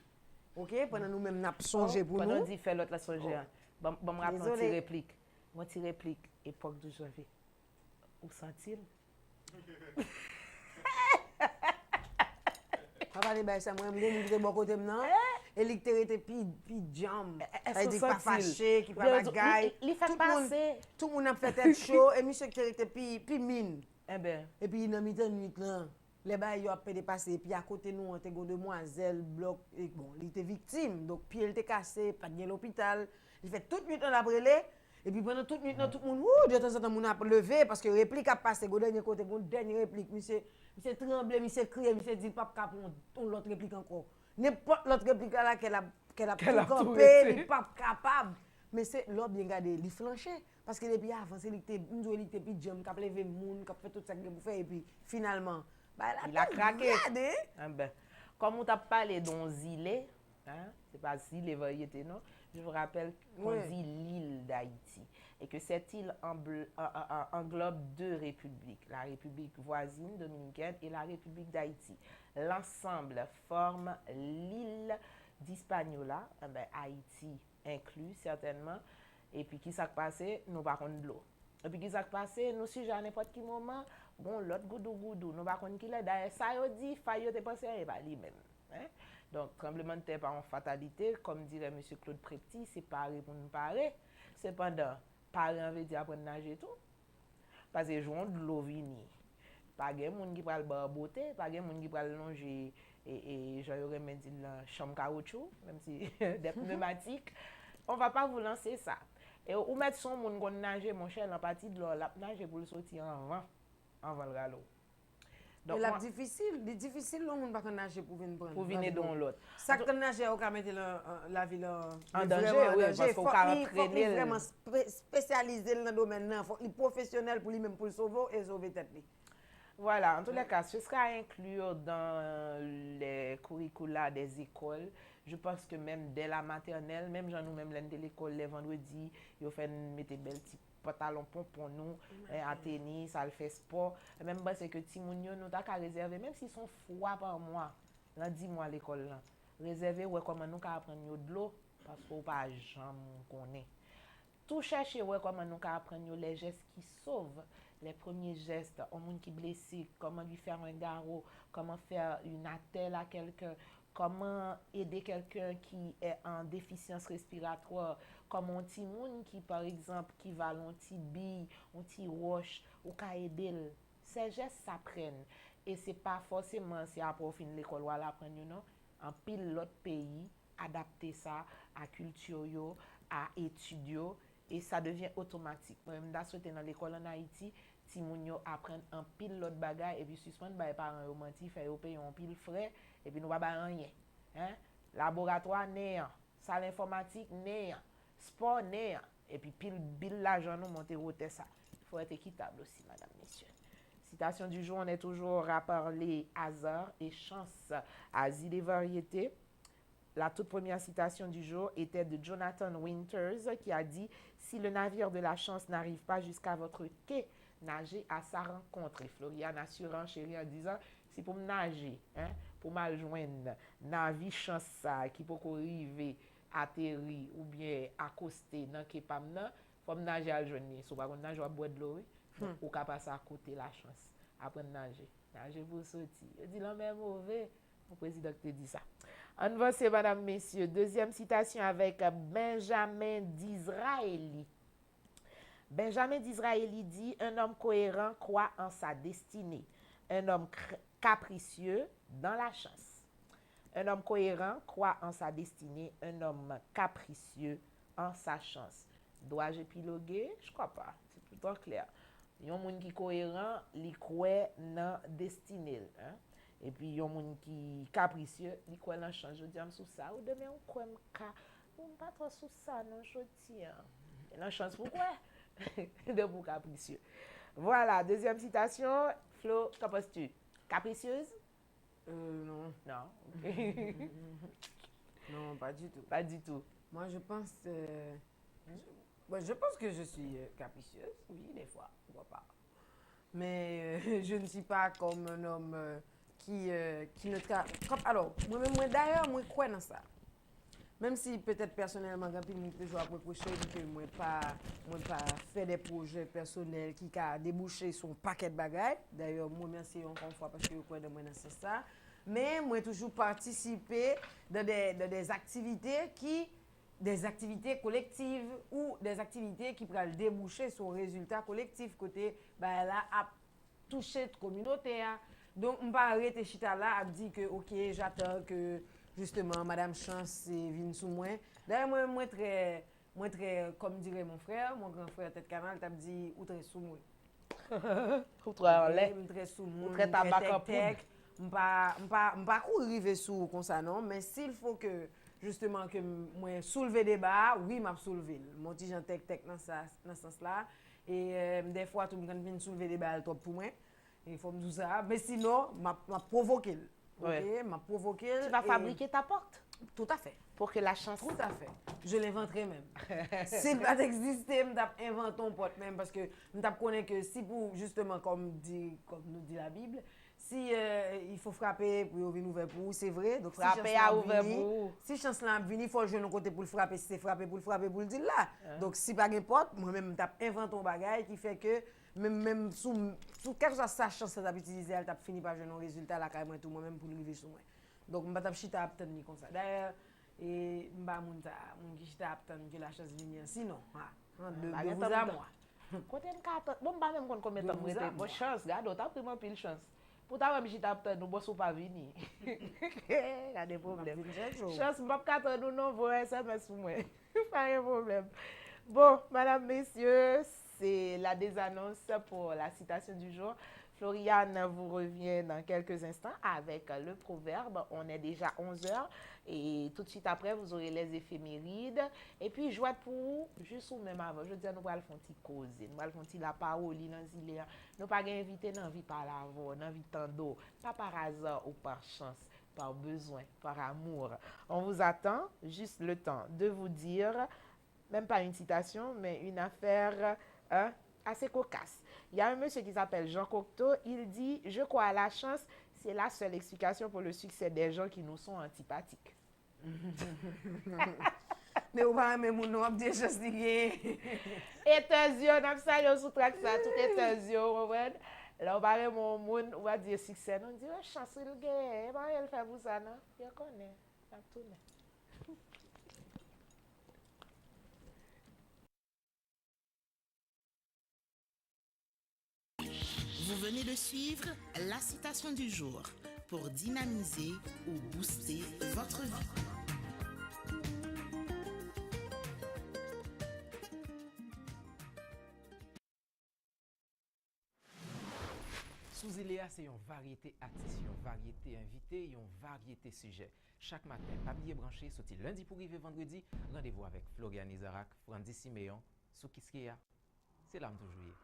[SPEAKER 7] OK? Pendant nous-mêmes n'a songer pour
[SPEAKER 4] Pendant
[SPEAKER 7] nous.
[SPEAKER 4] dit fait l'autre la songer. Bon me rappeler une
[SPEAKER 7] Désolé.
[SPEAKER 4] petite réplique. Une petite réplique époque de janvier. Où sent-il?
[SPEAKER 7] Papa de bay ça moi me dit bon côté maintenant. Et l'électricité puis jam.
[SPEAKER 4] Est-ce que
[SPEAKER 7] pas
[SPEAKER 4] sent-il?
[SPEAKER 7] fâché, qui pas bagaille.
[SPEAKER 4] Il fait
[SPEAKER 7] Tout le
[SPEAKER 4] passer.
[SPEAKER 7] monde- Tout le monde a fait tête chaud et monsieur qui était puis mine.
[SPEAKER 4] Eh ben,
[SPEAKER 7] Et puis dans mi-temps nuit là, les bails yo a fait dépasser puis à côté nous on était une demoiselle bloc et bon, il était victime. Donc pied il était cassé, pas de l'hôpital. Il fait toute nuit on a brûlé. Et puis pendant toute nuit tout le monde de temps en temps on a levé parce que réplique a passé go dernier côté, go dernière réplique monsieur tremblé, monsieur crié, monsieur dit pas cap on l'autre réplique encore. N'importe l'autre réplique là qu'elle a
[SPEAKER 4] tout
[SPEAKER 7] campé,
[SPEAKER 4] été.
[SPEAKER 7] il pas capable. Mais c'est l'autre bien gardé, il flanché parce que depuis avant c'est il était puis jam cap lever moun, cap fait tout ça pour faire et puis finalement bah
[SPEAKER 4] il a craqué.
[SPEAKER 7] Regardez.
[SPEAKER 4] Eh ben, comme on t'a parlé d'un Zilé, hein, c'est pas Zilé variété non, je vous rappelle qu'on
[SPEAKER 7] Ouais.
[SPEAKER 4] dit l'île d'Haïti et que cette île englobe 2 républiques, la République voisine dominicaine et la République d'Haïti. L'ensemble forme l'île d'Hispaniola, eh ben, Haïti inclus certainement. Et puis qui s'est passé, nous pas de l'eau. Et puis qui s'est passé, nous sujet à n'importe quel moment, bon l'autre goudou, nous pas qui est d'ailleurs ça yo dit, faille te penser et pas lui-même, hein? Donc tremblement de terre par en fatalité, comme dirait monsieur Claude Prepti, c'est pareil pour nous parer. Cependant, parents veut dire apprendre nager tout. Parce que jouons de l'eau vini. Pas de monde qui pral barboter, pas de monde qui pral longer et j'aurais même dit la chambre caoutchouc, même si des pneumatiques. On va pas vous lancer ça. Et ou mettre son monde qu'on nager mon cher la partie de l'eau, la nager pour le sortir avant le galop.
[SPEAKER 7] Et la difficile, le monde pas nager pour venir prendre.
[SPEAKER 4] Pour venir dans l'autre.
[SPEAKER 7] Ça que nager au cas mettre la ville
[SPEAKER 4] En danger, oui, parce qu'il faut
[SPEAKER 7] il
[SPEAKER 4] entraîner
[SPEAKER 7] faut vraiment spécialisé dans le domaine là, faut il professionnel pour lui même pour le sauver et sauver tête lui.
[SPEAKER 4] Voilà, en tous les cas, ce sera à inclure dans les curricula des écoles. Je pense que même dès la maternelle, même j'en nous même de l'école les vendredis, ils font mettre belle petits pantalons pour nous, à tennis, à le faire sport. Et même c'est que Timounio nous t'a qu'à réserver, même s'ils sont froids par mois, là 10 mois à l'école là, réserver ouais comment nous qu'à apprendre de l'eau parce qu'on pas jamais connaît. Tout chercher ouais comment nous qu'à apprendre les gestes qui sauvent. Les premiers gestes, au monde qui est blessé, comment lui faire un garrot, comment faire une attelle à quelqu'un, comment aider quelqu'un qui est en déficience respiratoire, comme un petit monde qui, par exemple, qui va un petit bille, un petit roche, ou qu'à aider. Ces gestes s'apprennent. Et ce n'est pas forcément si après au fin de l'école, on l'apprendre, non. En pile l'autre pays, adapter ça à culture, à étudier, et ça devient automatique. Moi, je suis dans l'école en Haïti, ti moun yo apprendre en pile l'autre bagay et puis suspendre bay parents yo menti fait yo payer en pile frais et puis nous pas bay rien. Hein? Laboratoire néant, salle informatique néant, sport néant et puis pile bill l'argent nous monter roter ça. Il faut être équitable aussi madame messieurs. Citation du jour, on est toujours à parler hasard et chance. Asile et variété. La toute première citation du jour était de Jonathan Winters qui a dit « Si le navire de la chance n'arrive pas jusqu'à votre quai, nagez à sa rencontre. » Et Florian assurant chérie en disant « Si pour me nager, hein, pour me joindre, navire chance ça, qui peut arriver, atterrir ou bien accoster dans quai pam nan, faut me nager à le joindre. Si vous ne nager à boire de l'eau, ou qu'à passer à côté la chance. Apprendre à nager. Nager pour sortir. Je dis l'homme est mauvais. Le président te dit ça. On va c'est madame, messieurs. Deuxième citation avec Benjamin Disraeli. Benjamin Disraeli dit « Un homme cohérent croit en sa destinée. Un homme capricieux dans la chance. » Un homme cohérent croit en sa destinée. Un homme capricieux en sa chance. Dois-je épiloguer? Je crois pas. C'est plutôt clair. Yon moun qui cohérent, li croit dans destinée. Hein? Et puis, yon moun qui capricieux, li croit dans chance. Je dis sous ça. Ou demain, on croit pas trop sous ça, non, je tiens. Dans chance, pourquoi? De vous capricieux. Voilà, deuxième citation. Flo, qu'en penses-tu? Capricieuse?
[SPEAKER 7] Non.
[SPEAKER 4] Non. Okay.
[SPEAKER 7] Non, pas du tout.
[SPEAKER 4] Pas du tout.
[SPEAKER 7] Moi, je pense que je suis capricieuse, oui, des fois, pourquoi pas. Mais je ne suis pas comme un homme qui ne travaille. Alors, moi-même, d'ailleurs, moi, je crois dans ça. Même si peut-être personnellement, quand il me toujours reprocher que moi pas fait des projets personnels qui a débouché sur un paquet de bagages. D'ailleurs, moi merci encore une fois parce que je crois dans moi dans ça. Mais moi toujours participer dans des activités collectives ou des activités qui pourraient déboucher sur un résultat collectif côté là à toucher la communauté. Donc on va arrêter chita là à dire que OK, j'attends que justement madame Chance vienne sous moi. D'ailleurs moi très comme dirait mon frère, mon grand frère tête canal t'a dit ou très sous moi.
[SPEAKER 4] Ou très en l'air,
[SPEAKER 7] très sous moi,
[SPEAKER 4] ou très tabac en poudre.
[SPEAKER 7] M'pas arriver sous comme ça non, mais s'il faut que justement que moi soulever des bas, oui m'a soulever. Mon petit Jean tech dans ce sens là et des fois tout le monde vient soulever des balles trop pour moi. Il faut me dire ça, mais sinon m'a provoquer. OK, m'a provoquer.
[SPEAKER 4] Tu vas fabriquer ta porte.
[SPEAKER 7] Tout à fait.
[SPEAKER 4] Pour que la chance.
[SPEAKER 7] Tout à fait. Je l'inventerai même. S'il va exister, je invente ton porte même parce que je connais que si pour justement comme nous dit la Bible, si il faut frapper pour venir ouvrir pour c'est vrai. Donc
[SPEAKER 4] frapper à ouvrir pour.
[SPEAKER 7] Si chance là venir, il faut jouer de côté pour le frapper, si c'est frapper pour le dire là. Donc si pas de porte, moi même invente ton bagage qui fait que même sous quelque chose sa chance ça utiliser, elle t'a fini par jouer un résultat là carrément tout moi même pour arriver sur moi. Donc je vais chita attendre comme ça. D'ailleurs et m'ba moun qui chita attendre que la chance vienne sinon de vous à moi.
[SPEAKER 4] Côté m'cata, bon pas même qu'on commet temps rete. Bon chance, gado, t'as pris mon pile chance. Pour ta même chita attendre nous boss pas venir. Y a des problèmes. Chance m'pa kata nous non voyer SMS pour moi. Pas de problème. Bon, madame, messieurs, c'est la désannonce pour la citation du jour. Floriane vous revient dans quelques instants avec le proverbe. On est déjà 11h et tout de suite après, vous aurez les éphémérides. Et puis, je vais pour vous, juste ou même avant, je veux dire, nous allons faire un petit cause, nous allons faire la parole, nous ne pas inviter dans la vie par la voix, dans la vie tando, pas par hasard ou par chance, par besoin, par amour. On vous attend, juste le temps de vous dire, même pas une citation, mais une affaire assez cocasse. Il y a un monsieur qui s'appelle Jean Cocteau, il dit « Je crois à la chance, c'est la seule explication pour le succès des gens qui nous sont antipathiques. »
[SPEAKER 7] Mais on va même mon nom déjà signé.
[SPEAKER 4] Et tes yeux, on a ça sous track ça, tout est tes yeux, on va là on va mon monde, on va dire succès, on dit « chance le gars, elle fait pour ça non, je connais, ça tourne. »
[SPEAKER 8] Vous venez de suivre la citation du jour pour dynamiser ou booster votre vie.
[SPEAKER 9] Sous Iléa, c'est une variété artiste, une variété invité, une variété sujet. Chaque matin, pas oublier branché, sorti lundi pour arriver vendredi. Rendez-vous avec Florian Izarak, Frandy Siméon, sous Kiskeya. C'est l'âme toujours.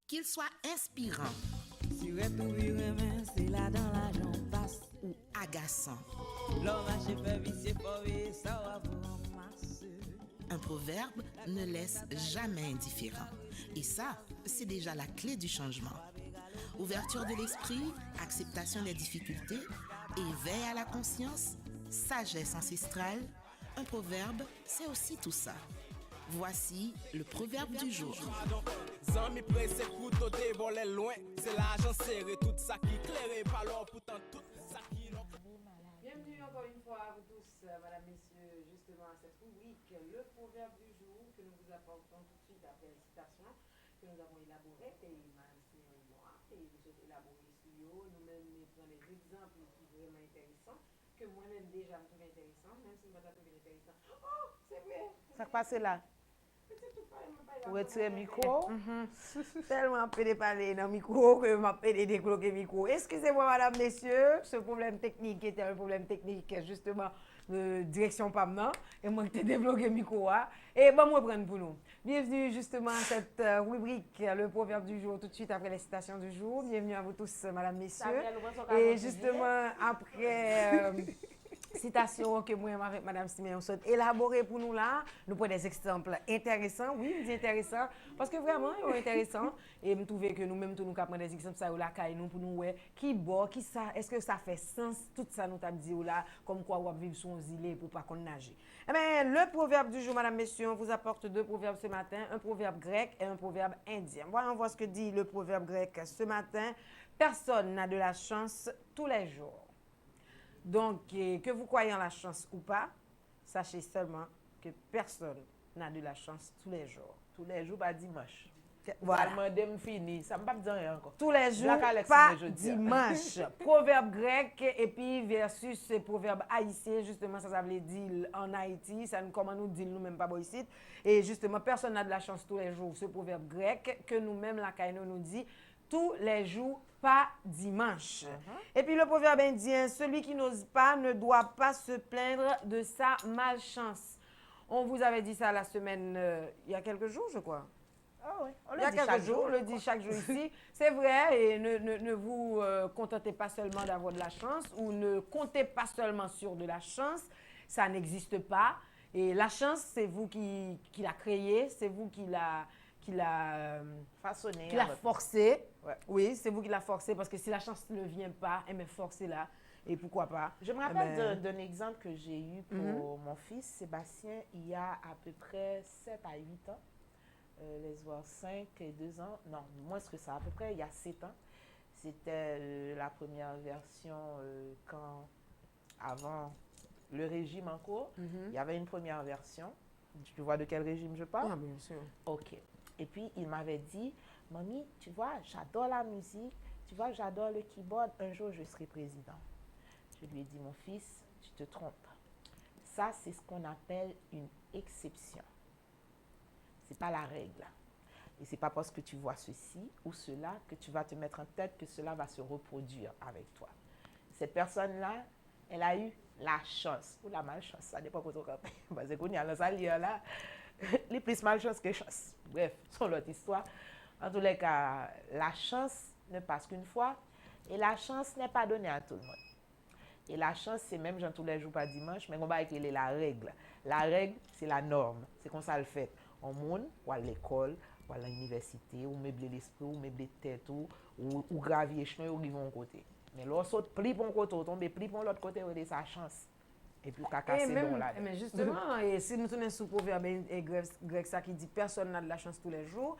[SPEAKER 8] Qu'il soit inspirant
[SPEAKER 10] Si c'est là dans la jambe passe.
[SPEAKER 8] ou agaçant,
[SPEAKER 10] L'homme a fait vicier pour ça va vous ramasser.
[SPEAKER 8] un proverbe ne laisse jamais indifférent. Et ça, c'est déjà la clé du changement. Ouverture de l'esprit, acceptation des difficultés, éveil à la conscience, sagesse ancestrale. Un proverbe, c'est aussi tout ça. Voici le proverbe du jour.
[SPEAKER 11] Zami pressé couteau te volé loin. C'est l'argent serré, tout ça qui clairé par l'or, pourtant tout ça qui non.
[SPEAKER 7] Bienvenue encore une fois à vous tous, madame, messieurs, justement à cette rubrique, le proverbe du jour que nous vous apportons tout de suite après les citations que nous avons élaborées, et madame Siméon et moi, et nous avons élaboré studio, nous-mêmes nous prenons des exemples qui sont vraiment intéressants, que moi-même déjà je trouve intéressant, même si je ne pas trouver intéressant. Oh, c'est vrai!
[SPEAKER 4] Ça qui passe là? Pour retirer le micro.
[SPEAKER 7] Tellement pédé parler dans le micro que m'a pédé débloquer le micro. Excusez-moi, madame, messieurs, ce problème technique était un problème technique, justement, de direction PAMNA. Et moi, qui ai débloqué le micro. Et bon, moi, prendre pour nous. Bienvenue, justement, à cette rubrique, le proverbe du jour, tout de suite après les citations du jour. Bienvenue à vous tous, madame, messieurs. Et justement, après. Citation que moi avec madame Siméon sont élaborées pour nous là, nous prenons des exemples intéressants, oui, je dis intéressants parce que vraiment ils sont intéressants et me trouver que nous-mêmes nous prendre des exemples ça ou la caille nous pour nous ouais, qui bon, qui ça, est-ce que ça fait sens tout ça nous t'a dit là comme quoi on va vivre sur un îlet pour pas qu'on nager. Eh bien, le proverbe du jour madame messieurs, on vous apporte deux proverbes ce matin, un proverbe grec et un proverbe indien. Voyons voir ce que dit le proverbe grec ce matin. Personne n'a de la chance tous les jours. Donc, que vous croyez en la chance ou pas, sachez seulement que personne n'a de la chance tous les jours.
[SPEAKER 4] Tous les jours, pas dimanche.
[SPEAKER 7] Voilà.
[SPEAKER 4] Madame fini, ça ne me pas dire rien encore.
[SPEAKER 7] Tous les jours, pas dimanche. Proverbe grec et puis versus ce proverbe haïtien, justement, ça veut dire en Haïti, ça nous comment nous dit nous-mêmes pas ici. Et justement, personne n'a de la chance tous les jours. Ce proverbe grec que nous-mêmes, la Kaino nous dit, tous les jours, pas dimanche. Et puis le proverbe indien, celui qui n'ose pas ne doit pas se plaindre de sa malchance. On vous avait dit ça la semaine, il y a quelques jours, je crois.
[SPEAKER 4] Ah oui, on
[SPEAKER 7] Il y a quelques jours, on le dit chaque jour ici. C'est vrai, et ne vous contentez pas seulement d'avoir de la chance ou ne comptez pas seulement sur de la chance. Ça n'existe pas. Et la chance, c'est vous qui l'a créée, c'est vous qui l'a
[SPEAKER 4] façonné,
[SPEAKER 7] qui l'a forcé.
[SPEAKER 4] Ouais.
[SPEAKER 7] Oui, c'est vous qui l'a forcé parce que si la chance ne vient pas, eh bien forcez-la. Et pourquoi pas?
[SPEAKER 4] Je me rappelle d'un exemple que j'ai eu pour mon fils Sébastien il y a à peu près 7 à 8 ans. Les voir 5 et 2 ans, non, moins que ça, à peu près il y a 7 ans. C'était la première version avant le régime en cours. Il y avait une première version. Tu vois de quel régime je parle?
[SPEAKER 7] Ah, bien sûr.
[SPEAKER 4] Ok. Et puis, il m'avait dit, « Mamie, tu vois, j'adore la musique, tu vois, j'adore le keyboard, un jour, je serai président. » Je lui ai dit, « Mon fils, tu te trompes. Ça, c'est ce qu'on appelle une exception. Ce n'est pas la règle. Et ce n'est pas parce que tu vois ceci ou cela que tu vas te mettre en tête que cela va se reproduire avec toi. » Cette personne-là, elle a eu la chance ou la malchance, ça dépend de quoi. Parce qu'on y a dans là. Les plus malchance que chance. Bref, c'est l'autre histoire. En tous les cas, la chance ne passe qu'une fois et la chance n'est pas donnée à tout le monde. Et la chance, c'est même genre tous les jours, pas dimanche, mais on va écrire la règle. La règle, c'est la norme. C'est comme ça le fait. On monte, ou à l'école, ou à l'université, ou meubler l'esprit, ou meubler tête, ou gravir chemin, ou arriver à un côté. Mais lorsqu'on plie pour un côté, on tombe plie pour l'autre côté, on a sa chance. Et puis, caca, c'est bon là.
[SPEAKER 7] Mais justement, et si nous tournons sous proverbe grec, ça qui dit personne n'a de la chance tous les jours,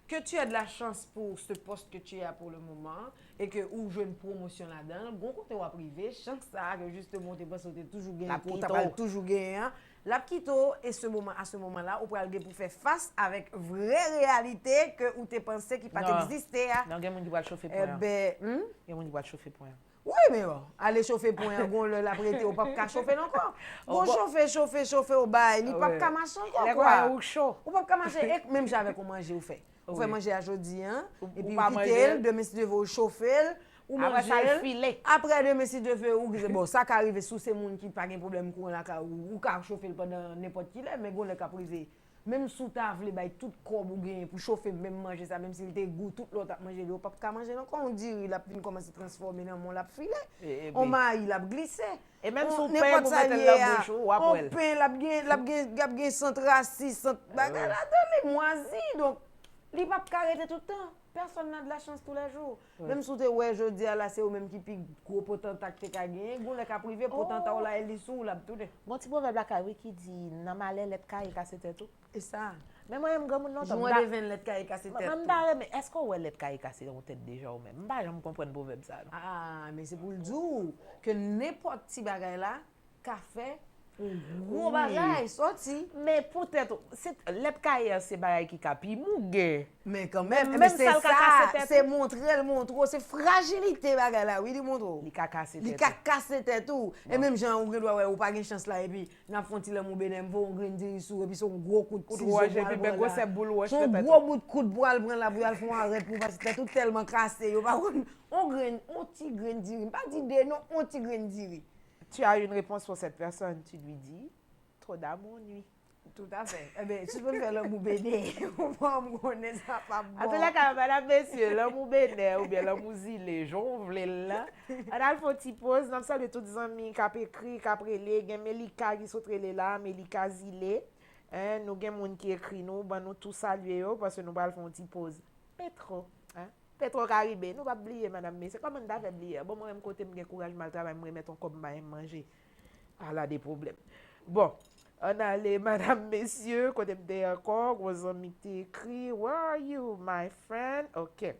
[SPEAKER 7] que tu as de la chance pour ce poste que tu as pour le moment et que ou je une promotion là-dedans, bon côté ou privé, chance ça que justement tu penses que tu toujours gagné pour toujours gagner. La quito et à ce moment-là, on peut aller pour faire face avec vraie réalité que ou tu pensais qu'il pas exister.
[SPEAKER 4] Non, il y a monde qui va chauffer pour rien. Il y a monde qui va chauffer pour rien.
[SPEAKER 7] Oui, mais bon, aller chauffer pour un gon la prêter au pas chauffer encore. Bon chauffer au bail, il pas marcher encore quoi. Ou pas marcher même j'avais comment manger ou fait. Ou fait manger à jeudi, hein? Et
[SPEAKER 4] Ou
[SPEAKER 7] puis
[SPEAKER 4] pas
[SPEAKER 7] vous
[SPEAKER 4] manger.
[SPEAKER 7] quittez, demain si devez chauffer, ou
[SPEAKER 4] Après ça,
[SPEAKER 7] manger.
[SPEAKER 4] le filet.
[SPEAKER 7] Après demain si devez ou bon, ça qui arrive sous ces monde qui pas de problème pour la ou ka chauffer pendant n'importe qui là, mais gon le ka privé. Même sous ta vle bay tout corps ou gain pour chauffer même manger ça même s'il était goût tout l'autre a manger, ou pas ka manger non on dit il a vinn commencer à transformer dans mon la filet. On m'a il a glissé.
[SPEAKER 4] Et même sous pain,
[SPEAKER 7] n'importe
[SPEAKER 4] vous
[SPEAKER 7] ça
[SPEAKER 4] mettez
[SPEAKER 7] lié
[SPEAKER 4] la
[SPEAKER 7] à-
[SPEAKER 4] bouche ou après.
[SPEAKER 7] on pain la bien centre raciste, centre bagarre là les moisi donc il pas arrêter tout le temps. Personne n'a de la chance tous les jours. Même si tu ouais je dis là c'est au même qui pique gros potentat que tu as gagné, gon le ka privé potentat là il sous là tout.
[SPEAKER 4] Bon petit proverbe la kawi qui dit nan malè let ka casse tête tout.
[SPEAKER 7] Et ça.
[SPEAKER 4] Mais moi j'aime grand non.
[SPEAKER 7] Joint de 20 lettres ka cassé tête.
[SPEAKER 4] Mais est-ce qu'on ouais let ka casse en tête déjà ou même? M'pa jamais comprendre proverbe ça.
[SPEAKER 7] Ah, mais c'est pour le dire que n'importe petit bagay là, café, gros bagay sorti.
[SPEAKER 4] Mais peut-être c'est let ka c'est bagay qui capi mougue.
[SPEAKER 7] Mais quand même,
[SPEAKER 4] Même
[SPEAKER 7] mais
[SPEAKER 4] ça,
[SPEAKER 7] c'est
[SPEAKER 4] le ka
[SPEAKER 7] ça,
[SPEAKER 4] casse tête.
[SPEAKER 7] c'est montrer, c'est fragilité bagay là, oui, il montre.
[SPEAKER 4] Il ka casse
[SPEAKER 7] Il
[SPEAKER 4] tête.
[SPEAKER 7] ka casse tête tout. Et même gens ou doit ouais ou pas gain chance là et puis n'a font le mon benem pour on grain dire sous et puis son gros coup de ciseau.
[SPEAKER 4] rouge, et puis ben gros c'est boule rouge,
[SPEAKER 7] son
[SPEAKER 4] peut-être.
[SPEAKER 7] gros bout de coup de bois prend la boule font arrêt pour parce que tout tellement cassé, yo pas on grain, on petit grain diri, pas d'idée non, on petit grain diri.
[SPEAKER 4] Tu as une réponse pour cette personne, tu lui dis trop d'amour nuit.
[SPEAKER 7] Tout à fait. Eh bien, tu peux faire le mou béné. On va me connaître ça pas bon.
[SPEAKER 4] En tout cas, madame, messieurs, l'homme ou béné ou bien l'homme ou zilé, j'on vle là. On a le faut t'y pose, nous saluons tous les amis qui ont écrit, qui ont prélé, gen Melika qui sont trélé là, Melika zilé. Nous gen moun qui écrit nous, ben nous tous saluer parce que nous va le faire t'y pose. Petro, hein? Petro Caribé, nous pas oublier madame, mais c'est comme on d'avait oublié. Bon moi même côté me courage mal travail, me remettre comme manger. Ah là des problèmes. Bon, on a les madame, messieurs, quand on est encore, vos amis qui écrit, where are you, my friend? Ok.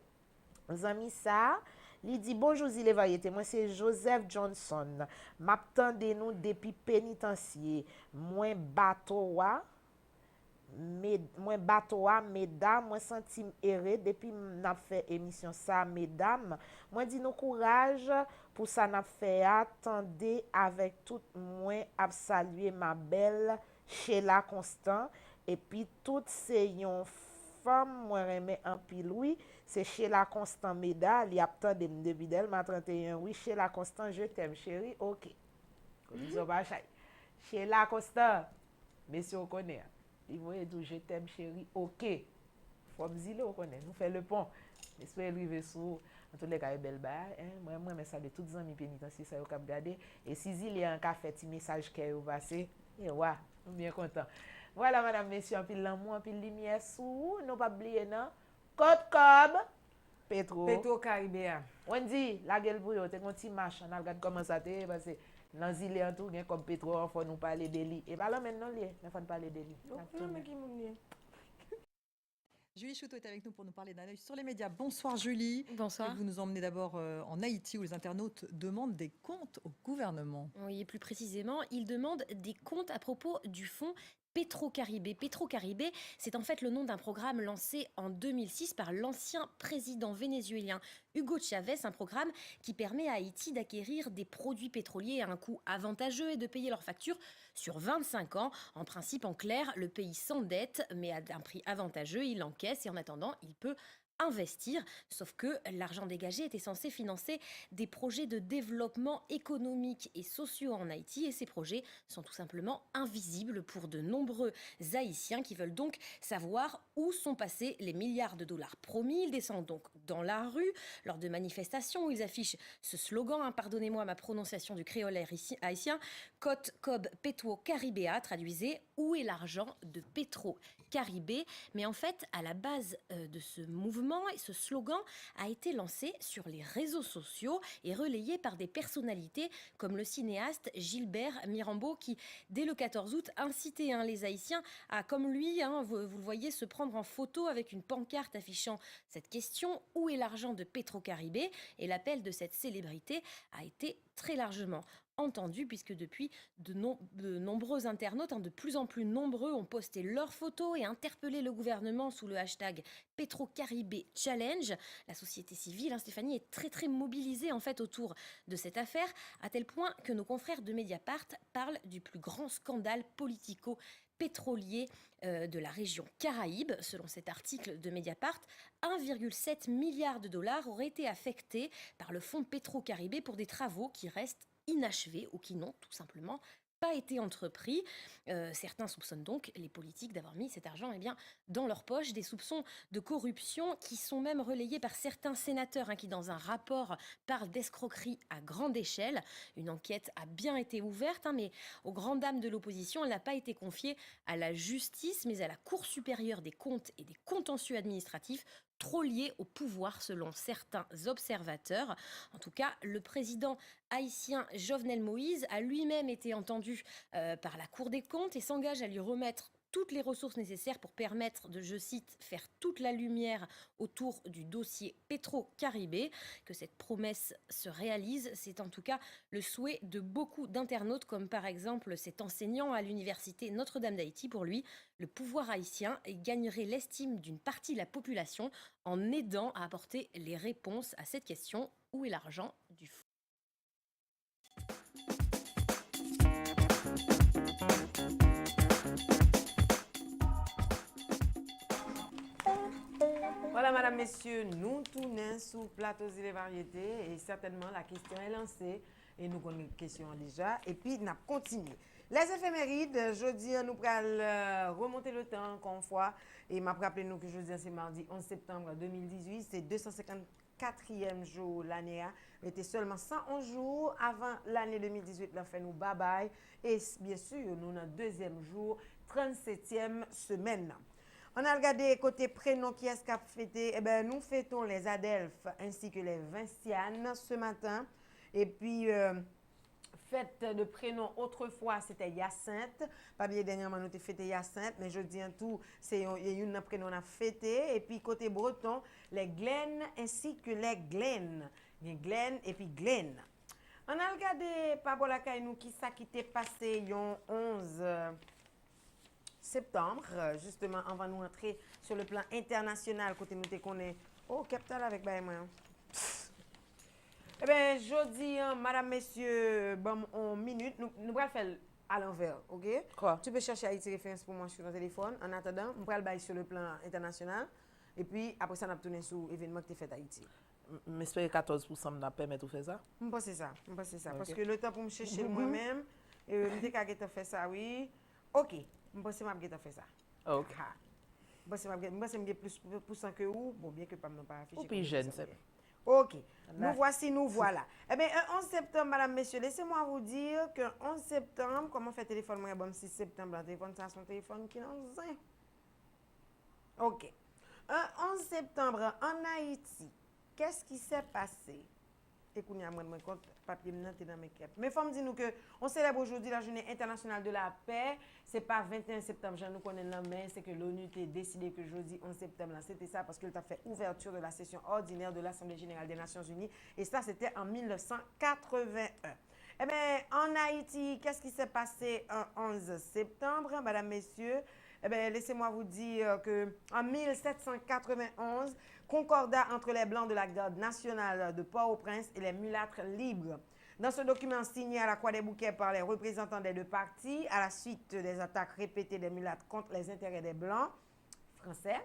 [SPEAKER 4] Vos amis, ça, il dit, bonjour, il est variété. Moi, c'est Joseph Johnson. M'attendez nous depuis pénitencier. Moi, bateau, mesdames, moi senti erré depuis n'a fait émission ça mesdames, moi dit nous courage pour ça n'a fait attendez avec tout moi à saluer ma belle Sheila Constant et puis toutes ces yon femme moi remet en pile oui c'est Sheila Constant Meda il attendait depuis d'elle ma 31 oui Sheila Constant je t'aime chérie OK disons pas Sheila Constant messieurs on connaît. Il voyait tout, je t'aime chérie, ok. Faut me dire, on connaît, nous fait le pont. J'espère arriver sur, en tous les cas, belle balle. Moi, mais ça de toutes les amis pénitentiaires, ça, vous avez regardé. Et si il y a un café, petit message qui est passé, et ouais, nous bien content. Voilà, madame, messieurs, un peu l'amour, un peu lumière sous, nous pas oublier, non? Côte Cob,
[SPEAKER 7] Petro Caribéa.
[SPEAKER 4] On dit, la gueule pour vous, t'es un petit machin, on regarde comment ça t'est, parce que dans l'île en tout, comme Petro, il faut nous parler de lui. Et pas là maintenant, il faut nous parler de lui.
[SPEAKER 12] Julie Chouteau est avec nous pour nous parler d'un œil sur les médias. Bonsoir Julie.
[SPEAKER 13] Bonsoir.
[SPEAKER 12] Vous nous emmenez d'abord en Haïti où les internautes demandent des comptes au gouvernement.
[SPEAKER 13] Oui, et plus précisément, ils demandent des comptes à propos du fonds Petro-Caribé. Petro-Caribé, c'est en fait le nom d'un programme lancé en 2006 par l'ancien président vénézuélien Hugo Chavez, un programme qui permet à Haïti d'acquérir des produits pétroliers à un coût avantageux et de payer leurs factures sur 25 ans. En principe, en clair, le pays s'endette, mais à un prix avantageux, il encaisse et en attendant, il peut investir, sauf que l'argent dégagé était censé financer des projets de développement économique et sociaux en Haïti et ces projets sont tout simplement invisibles pour de nombreux Haïtiens qui veulent donc savoir où sont passés les milliards de dollars promis. Ils descendent donc dans la rue lors de manifestations où ils affichent ce slogan, pardonnez-moi ma prononciation du créole haïtien, Côte Cob Petro Caribéa, traduisez où est l'argent de Petro Caribé. Mais en fait, à la base de ce mouvement, et ce slogan a été lancé sur les réseaux sociaux et relayé par des personnalités comme le cinéaste Gilbert Mirambeau qui, dès le 14 août, incitait les Haïtiens à, comme lui, vous le voyez, se prendre en photo avec une pancarte affichant cette question « Où est l'argent de Petro-Caribé ?» Et l'appel de cette célébrité a été très largement entendu puisque depuis de nombreux internautes, de plus en plus nombreux, ont posté leurs photos et interpellé le gouvernement sous le hashtag Petro-Caribé Challenge. La société civile, Stéphanie, est très très mobilisée en fait autour de cette affaire, à tel point que nos confrères de Mediapart parlent du plus grand scandale politico pétroliers de la région Caraïbes. Selon cet article de Mediapart, 1,7 milliard de dollars auraient été affectés par le fonds Petro-Caribé pour des travaux qui restent inachevés ou qui n'ont tout simplement pas été entrepris. Certains soupçonnent donc les politiques d'avoir mis cet argent dans leur poche. Des soupçons de corruption qui sont même relayés par certains sénateurs qui, dans un rapport, parlent d'escroquerie à grande échelle. Une enquête a bien été ouverte, mais aux grandes dames de l'opposition, elle n'a pas été confiée à la justice, mais à la Cour supérieure des comptes et des contentieux administratifs, trop liés au pouvoir selon certains observateurs. En tout cas, le président haïtien Jovenel Moïse a lui-même été entendu par la Cour des comptes et s'engage à lui remettre toutes les ressources nécessaires pour permettre de, je cite, faire toute la lumière autour du dossier Petro-Caribé. Que cette promesse se réalise, c'est en tout cas le souhait de beaucoup d'internautes, comme par exemple cet enseignant à l'université Notre-Dame d'Haïti. Pour lui, le pouvoir haïtien gagnerait l'estime d'une partie de la population en aidant à apporter les réponses à cette question: où est l'argent du fonds?
[SPEAKER 7] Voilà, madame, messieurs, nous tournons sous plateau et variétés et certainement la question est lancée et nous connaissons une question déjà et puis nous continuons. Les éphémérides, jeudi, nous allons remonter le temps encore une fois et m'a rappelé nous que jeudi, c'est mardi 11 septembre 2018, c'est 254e jour l'année, était seulement 111 jours avant l'année 2018, la fait nous bye bye et bien sûr, nous dans deuxième jour, 37e semaine. On a regardé côté prénom qui est-ce qu'a fêté. Eh bien, nous fêtons les Adelphes ainsi que les Vincianes ce matin. Et puis, fête de prénom autrefois, c'était Hyacinthe. Pas bien dernièrement, nous avons fêté Hyacinthe, mais je dis en tout, c'est une prénom qu'on a fêté. Et puis, côté breton, les Glenn ainsi que les Glenn. Il y a Glenn et puis Glenn. On a regardé, Pabola Kainou, qui ça qui t'est passé, il y a 11 septembre, justement, on va nous entrer sur le plan international, côté nous te connaît. Oh, capital avec moi. Eh bien, jeudi, madame, messieurs, bon, en minute, nous allons faire à l'envers, ok?
[SPEAKER 4] Quoi?
[SPEAKER 7] Tu peux chercher Haïti référence pour moi sur ton téléphone. En attendant, nous allons sur le plan international. Et puis, après ça, nous allons tourner sur l'événement que tu as fait à Haïti.
[SPEAKER 4] Mais j'espère que 14% m'a permis de faire ça?
[SPEAKER 7] Je pense que c'est ça.
[SPEAKER 4] Okay.
[SPEAKER 7] Parce que le temps pour me chercher moi-même, je suis capable de faire ça, oui. Ok. Je pense que je vais faire ça.
[SPEAKER 4] Ok.
[SPEAKER 7] Je pense que je vais plus que vous. Bon, bien que pas affiché.
[SPEAKER 4] Ou puis jeune, c'est.
[SPEAKER 7] Ok. Nous voilà. Eh bien, 11 septembre, madame, messieurs, laissez-moi vous dire que 11 septembre, comment fait téléphone, moi, bon, 6 septembre, le téléphone, ça, son téléphone qui n'en sait. Ok. 11 septembre, en Haïti, qu'est-ce qui s'est passé? Écoutez, moi, je compte papier dans mes capes. Mais il faut me dire que on célèbre aujourd'hui la journée internationale de la paix. Ce n'est pas 21 septembre, je nous connais la main, c'est que l'ONU a décidé que jeudi 11 septembre, c'était ça parce qu'elle a fait ouverture de la session ordinaire de l'Assemblée générale des Nations unies. Et ça, c'était en 1981. Eh bien, en Haïti, qu'est-ce qui s'est passé en 11 septembre, mesdames, messieurs? Eh bien, laissez-moi vous dire qu'en 1791, concordat entre les Blancs de la Garde nationale de Port-au-Prince et les mulâtres libres. Dans ce document signé à la Croix des Bouquets par les représentants des deux partis, à la suite des attaques répétées des mulâtres contre les intérêts des Blancs français,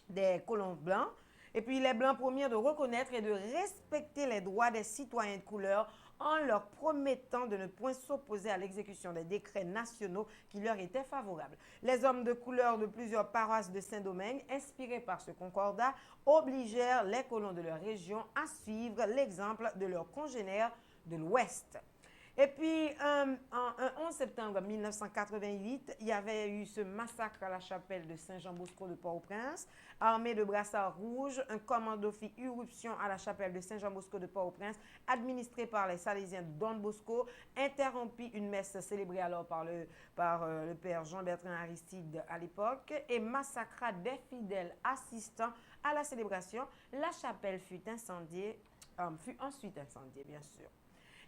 [SPEAKER 7] des colons blancs, et puis les Blancs promirent de reconnaître et de respecter les droits des citoyens de couleur en leur promettant de ne point s'opposer à l'exécution des décrets nationaux qui leur étaient favorables. Les hommes de couleur de plusieurs paroisses de Saint-Domingue, inspirés par ce concordat, obligèrent les colons de leur région à suivre l'exemple de leurs congénères de l'Ouest. Et puis, en 11 septembre 1988, il y avait eu ce massacre à la chapelle de Saint-Jean-Bosco de Port-au-Prince. Armé de brassards rouges, un commando fit irruption à la chapelle de Saint-Jean-Bosco de Port-au-Prince, administré par les Salésiens de Don Bosco, interrompit une messe célébrée alors par le père Jean-Bertrand Aristide à l'époque et massacra des fidèles assistants à la célébration. La chapelle fut ensuite incendiée, bien sûr.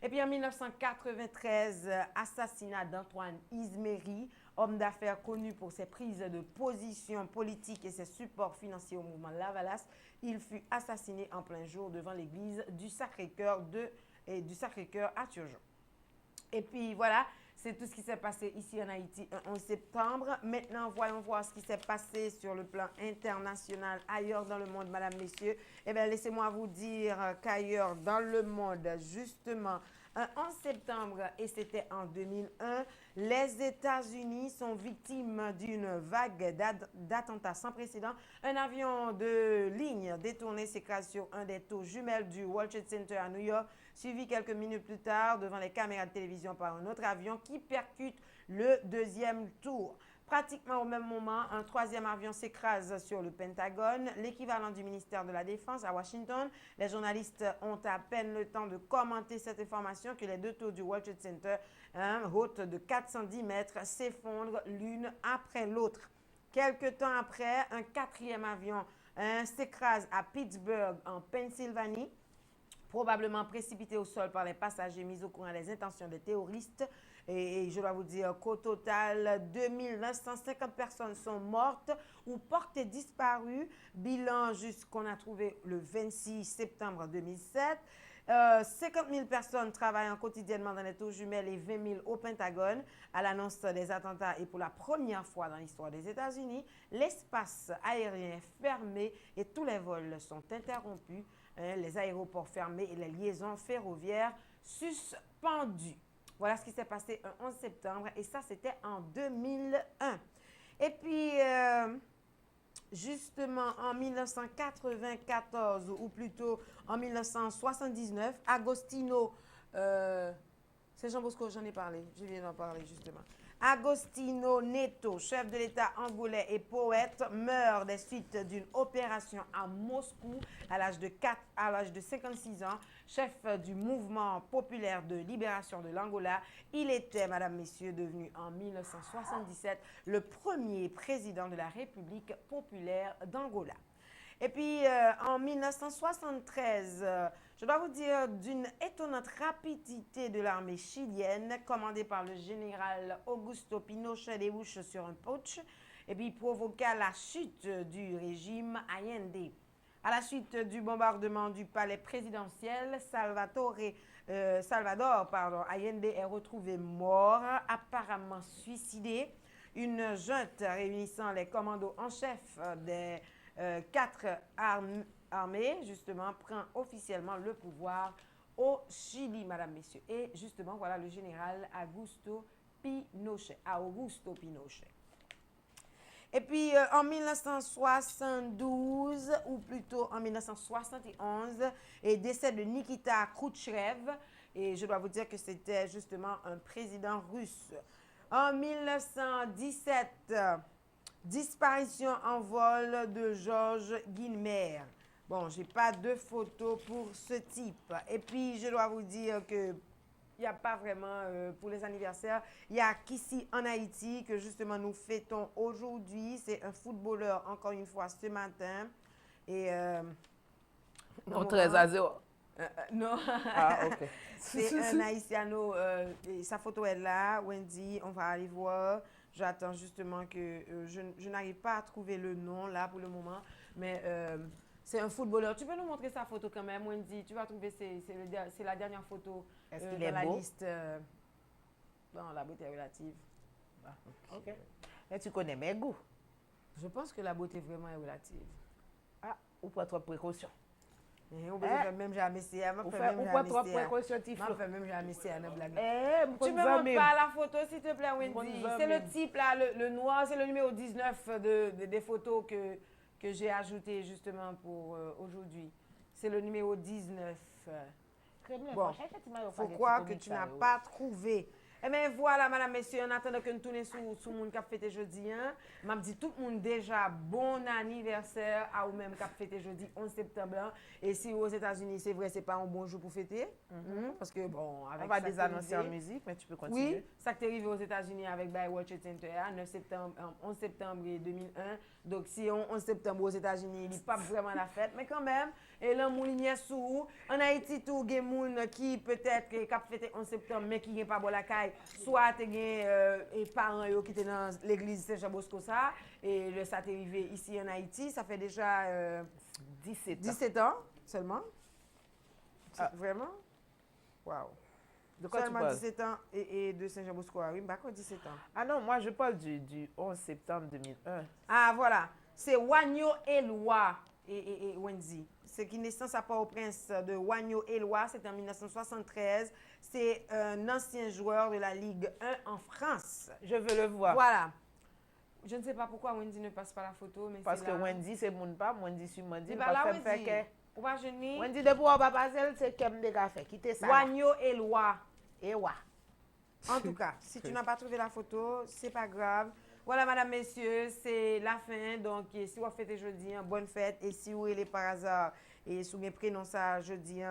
[SPEAKER 7] Et puis en 1993, assassinat d'Antoine Izméry, homme d'affaires connu pour ses prises de position politique et ses supports financiers au mouvement Lavalas. Il fut assassiné en plein jour devant l'église du Sacré-Cœur à Turgeon. Et puis voilà, C'est tout ce qui s'est passé ici en Haïti un 11 septembre. Maintenant, voyons voir ce qui s'est passé sur le plan international, ailleurs dans le monde, madame, messieurs. Eh bien, laissez-moi vous dire qu'ailleurs dans le monde, justement, un 11 septembre, et c'était en 2001, les États-Unis sont victimes d'une vague d'attentats sans précédent. Un avion de ligne détourné s'écrase sur un des tours jumelles du World Trade Center à New York, suivi quelques minutes plus tard devant les caméras de télévision par un autre avion qui percute le deuxième tour. Pratiquement au même moment, un troisième avion s'écrase sur le Pentagone, l'équivalent du ministère de la Défense à Washington. Les journalistes ont à peine le temps de commenter cette information que les deux tours du World Trade Center, hautes de 410 mètres, s'effondrent l'une après l'autre. Quelque temps après, un quatrième avion s'écrase à Pittsburgh, en Pennsylvanie, probablement précipité au sol par les passagers mis au courant des intentions des terroristes. Et je dois vous dire qu'au total, 2950 personnes sont mortes ou portées disparues. Bilan qu'on a trouvé le 26 septembre 2007. 50 000 personnes travaillant quotidiennement dans les tours jumelles et 20 000 au Pentagone. À l'annonce des attentats et pour la première fois dans l'histoire des États-Unis, l'espace aérien est fermé et tous les vols sont interrompus. Les aéroports fermés et les liaisons ferroviaires suspendues. Voilà ce qui s'est passé un 11 septembre et ça, c'était en 2001. Et puis, justement, en 1994, ou plutôt en 1979, Agostino, c'est Jean Bosco, j'en ai parlé, je viens d'en parler justement. Agostino Neto, chef de l'État angolais et poète, meurt des suites d'une opération à Moscou à l'âge de 56 ans, chef du mouvement populaire de libération de l'Angola. Il était, mesdames, messieurs, devenu en 1977 le premier président de la République populaire d'Angola. Et puis, en 1973, je dois vous dire d'une étonnante rapidité de l'armée chilienne, commandée par le général Augusto Pinochet, débouche sur un putsch et puis provoqua la chute du régime Allende. À la suite du bombardement du palais présidentiel, Salvador Allende est retrouvé mort, apparemment suicidé. Une junte réunissant les commandos en chef des 4 armées, justement, prend officiellement le pouvoir au Chili, madame, messieurs. Et justement, voilà le général Augusto Pinochet. Et puis, en 1972, ou plutôt en 1971, est décès de Nikita Khrouchtchev. Et je dois vous dire que c'était justement un président russe. En 1917, disparition en vol de Georges Guilmer. Bon, je n'ai pas de photos pour ce type. Et puis, je dois vous dire que il n'y a pas vraiment, pour les anniversaires, il n'y a qu'ici en Haïti que justement nous fêtons aujourd'hui. C'est un footballeur, encore une fois, ce matin. Et...
[SPEAKER 4] non, 13-0.
[SPEAKER 7] Non.
[SPEAKER 4] Ah, ok.
[SPEAKER 7] C'est un Haïtiano. Sa photo est là, Wendy. On va aller voir. J'attends justement que... je n'arrive pas à trouver le nom là pour le moment. Mais c'est un footballeur. Tu peux nous montrer sa photo quand même, Wendy? Tu vas trouver, c'est la dernière photo
[SPEAKER 4] dans
[SPEAKER 7] la liste. Dans la beauté relative.
[SPEAKER 4] Ah, ok. Mais tu connais mes goûts.
[SPEAKER 7] Je pense que la beauté vraiment est relative.
[SPEAKER 4] Ah, ou pas trop de précautions.
[SPEAKER 7] On peut même jamais essayer.
[SPEAKER 4] Ou pas trop de précautions,
[SPEAKER 7] Tiflo. On peut même jamais essayer à blague.
[SPEAKER 4] Tu
[SPEAKER 7] me montres pas la photo, s'il te plaît, Wendy. C'est le type là, le noir, c'est le numéro 19 des photos que j'ai ajouté justement pour aujourd'hui. C'est le numéro 19. Bon, faut croire que tu n'as pas trouvé. Eh bien voilà, madame, messieurs, en attendant que nous tournions sur le monde qui a fêté jeudi, m'a dit tout le monde déjà bon anniversaire à vous-même qui a fêté jeudi 11 septembre. Et si aux États-Unis, c'est vrai, c'est pas un bon jour pour fêter. Parce que bon, avec
[SPEAKER 4] on va désannoncer en musique, mais tu peux continuer.
[SPEAKER 7] Oui, ça qui est arrivé aux États-Unis avec World Trade Center, 11 septembre 2001. Donc si on 11 septembre aux États-Unis, il n'est pas vraiment la fête, mais quand même, et là, mon ligne sous. En Haïti, tout il y a des gens qui peut-être qui a fêté 11 septembre, mais qui n'ont pas bon la caille. Soit il y a des parents qui étaient dans l'église Saint-Jean-Bosco, ça, et le ça est arrivé ici en Haïti, ça fait déjà 17 ans seulement. Vraiment? Waouh.
[SPEAKER 4] De quoi tu
[SPEAKER 7] Seulement
[SPEAKER 4] parles?
[SPEAKER 7] 17 ans et de Saint-Jean-Bosco. Oui, pas 17 ans.
[SPEAKER 4] Ah non, moi je parle du 11 septembre 2001.
[SPEAKER 7] Ah, voilà. C'est Wagno Eloi et Wendy. C'est qui naissance à Port-au-Prince de Wagno Eloi. C'était en 1973. C'est un ancien joueur de la Ligue 1 en France.
[SPEAKER 4] Je veux le voir.
[SPEAKER 7] Voilà. Je ne sais pas pourquoi Wendy ne passe pas la photo, mais
[SPEAKER 4] Parce
[SPEAKER 7] c'est
[SPEAKER 4] que
[SPEAKER 7] là.
[SPEAKER 4] Wendy, c'est mon pas. Wendy, sur Wendy.
[SPEAKER 7] C'est pas là, Wendy. Ou pas Jenny?
[SPEAKER 4] Wendy, depuis on va passer, c'est comme des cafés. Quittez ça.
[SPEAKER 7] Wagno Eloi.
[SPEAKER 4] Ewa.
[SPEAKER 7] En tout cas, si tu n'as pas trouvé la photo, c'est pas grave. Voilà, madame, messieurs, c'est la fin. Donc, si vous fêtez jeudi, bonne fête. Et si vous êtes par hasard, et sous mes prénoms ça jeudi,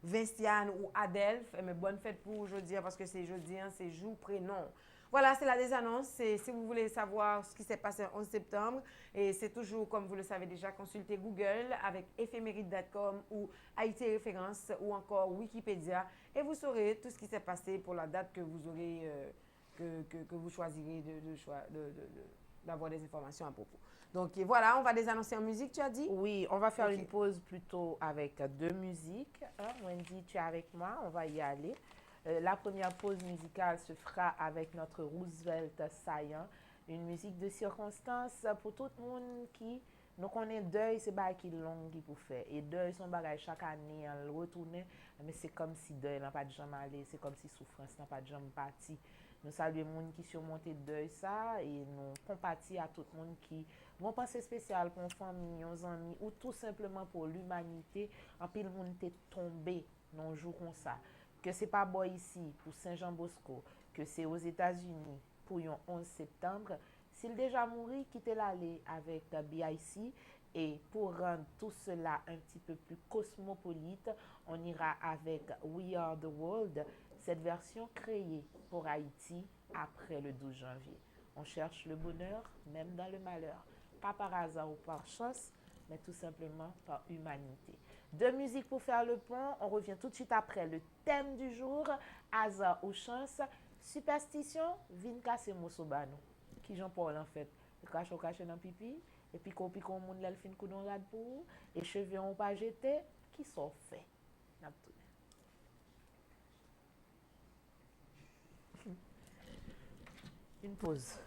[SPEAKER 7] Vinciane ou Adèle, mais bonne fête pour aujourd'hui parce que c'est jeudi, c'est jour prénom. Voilà, c'est la des annonces. Si vous voulez savoir ce qui s'est passé le 11 septembre, et c'est toujours, comme vous le savez déjà, consultez Google avec éphéméride.com ou Haïti Référence ou encore Wikipédia et vous saurez tout ce qui s'est passé pour la date que vous aurez, que vous choisirez d'avoir des informations à propos. Donc voilà, on va désannoncer en musique, tu as dit?
[SPEAKER 4] Oui, on va faire
[SPEAKER 7] Ok.
[SPEAKER 4] une pause plutôt avec deux musiques. Wendy, tu es avec moi, on va y aller. La première pause musicale se fera avec notre Roosevelt Saillant, une musique de circonstance pour tout le monde qui nous connaît deuil, c'est pas qui long qui pour faire. Et deuil, son bagage chaque année, on le retourne, mais c'est comme si deuil n'a pas de jamais aller, c'est comme si souffrance n'a pas de jamais parti. Nous saluons les gens qui surmontent deuil ça et nous compatissons à tout le monde qui vont penser spécial pour une famille, aux amis ou tout simplement pour l'humanité. En pile, le monde est tombé dans un jour comme ça. Que c'est pas bon ici pour Saint-Jean-Bosco, que c'est aux États-Unis pour le 11 septembre, s'il déjà mouru, quittez l'aller avec BIC et pour rendre tout cela un petit peu plus cosmopolite, on ira avec We Are the World, cette version créée pour Haïti après le 12 janvier. On cherche le bonheur même dans le malheur, pas par hasard ou par chance, mais tout simplement par humanité. De musique pour faire le pont, on revient tout de suite après le thème du jour, hasard ou chance, superstition, vin casser mosobano. Qui Jean-Paul en fait, cache dans pipi, et puis qu'on moun lèl fin kou don rad pour, et cheveux on pas jeté, qui sont fait. Une pause.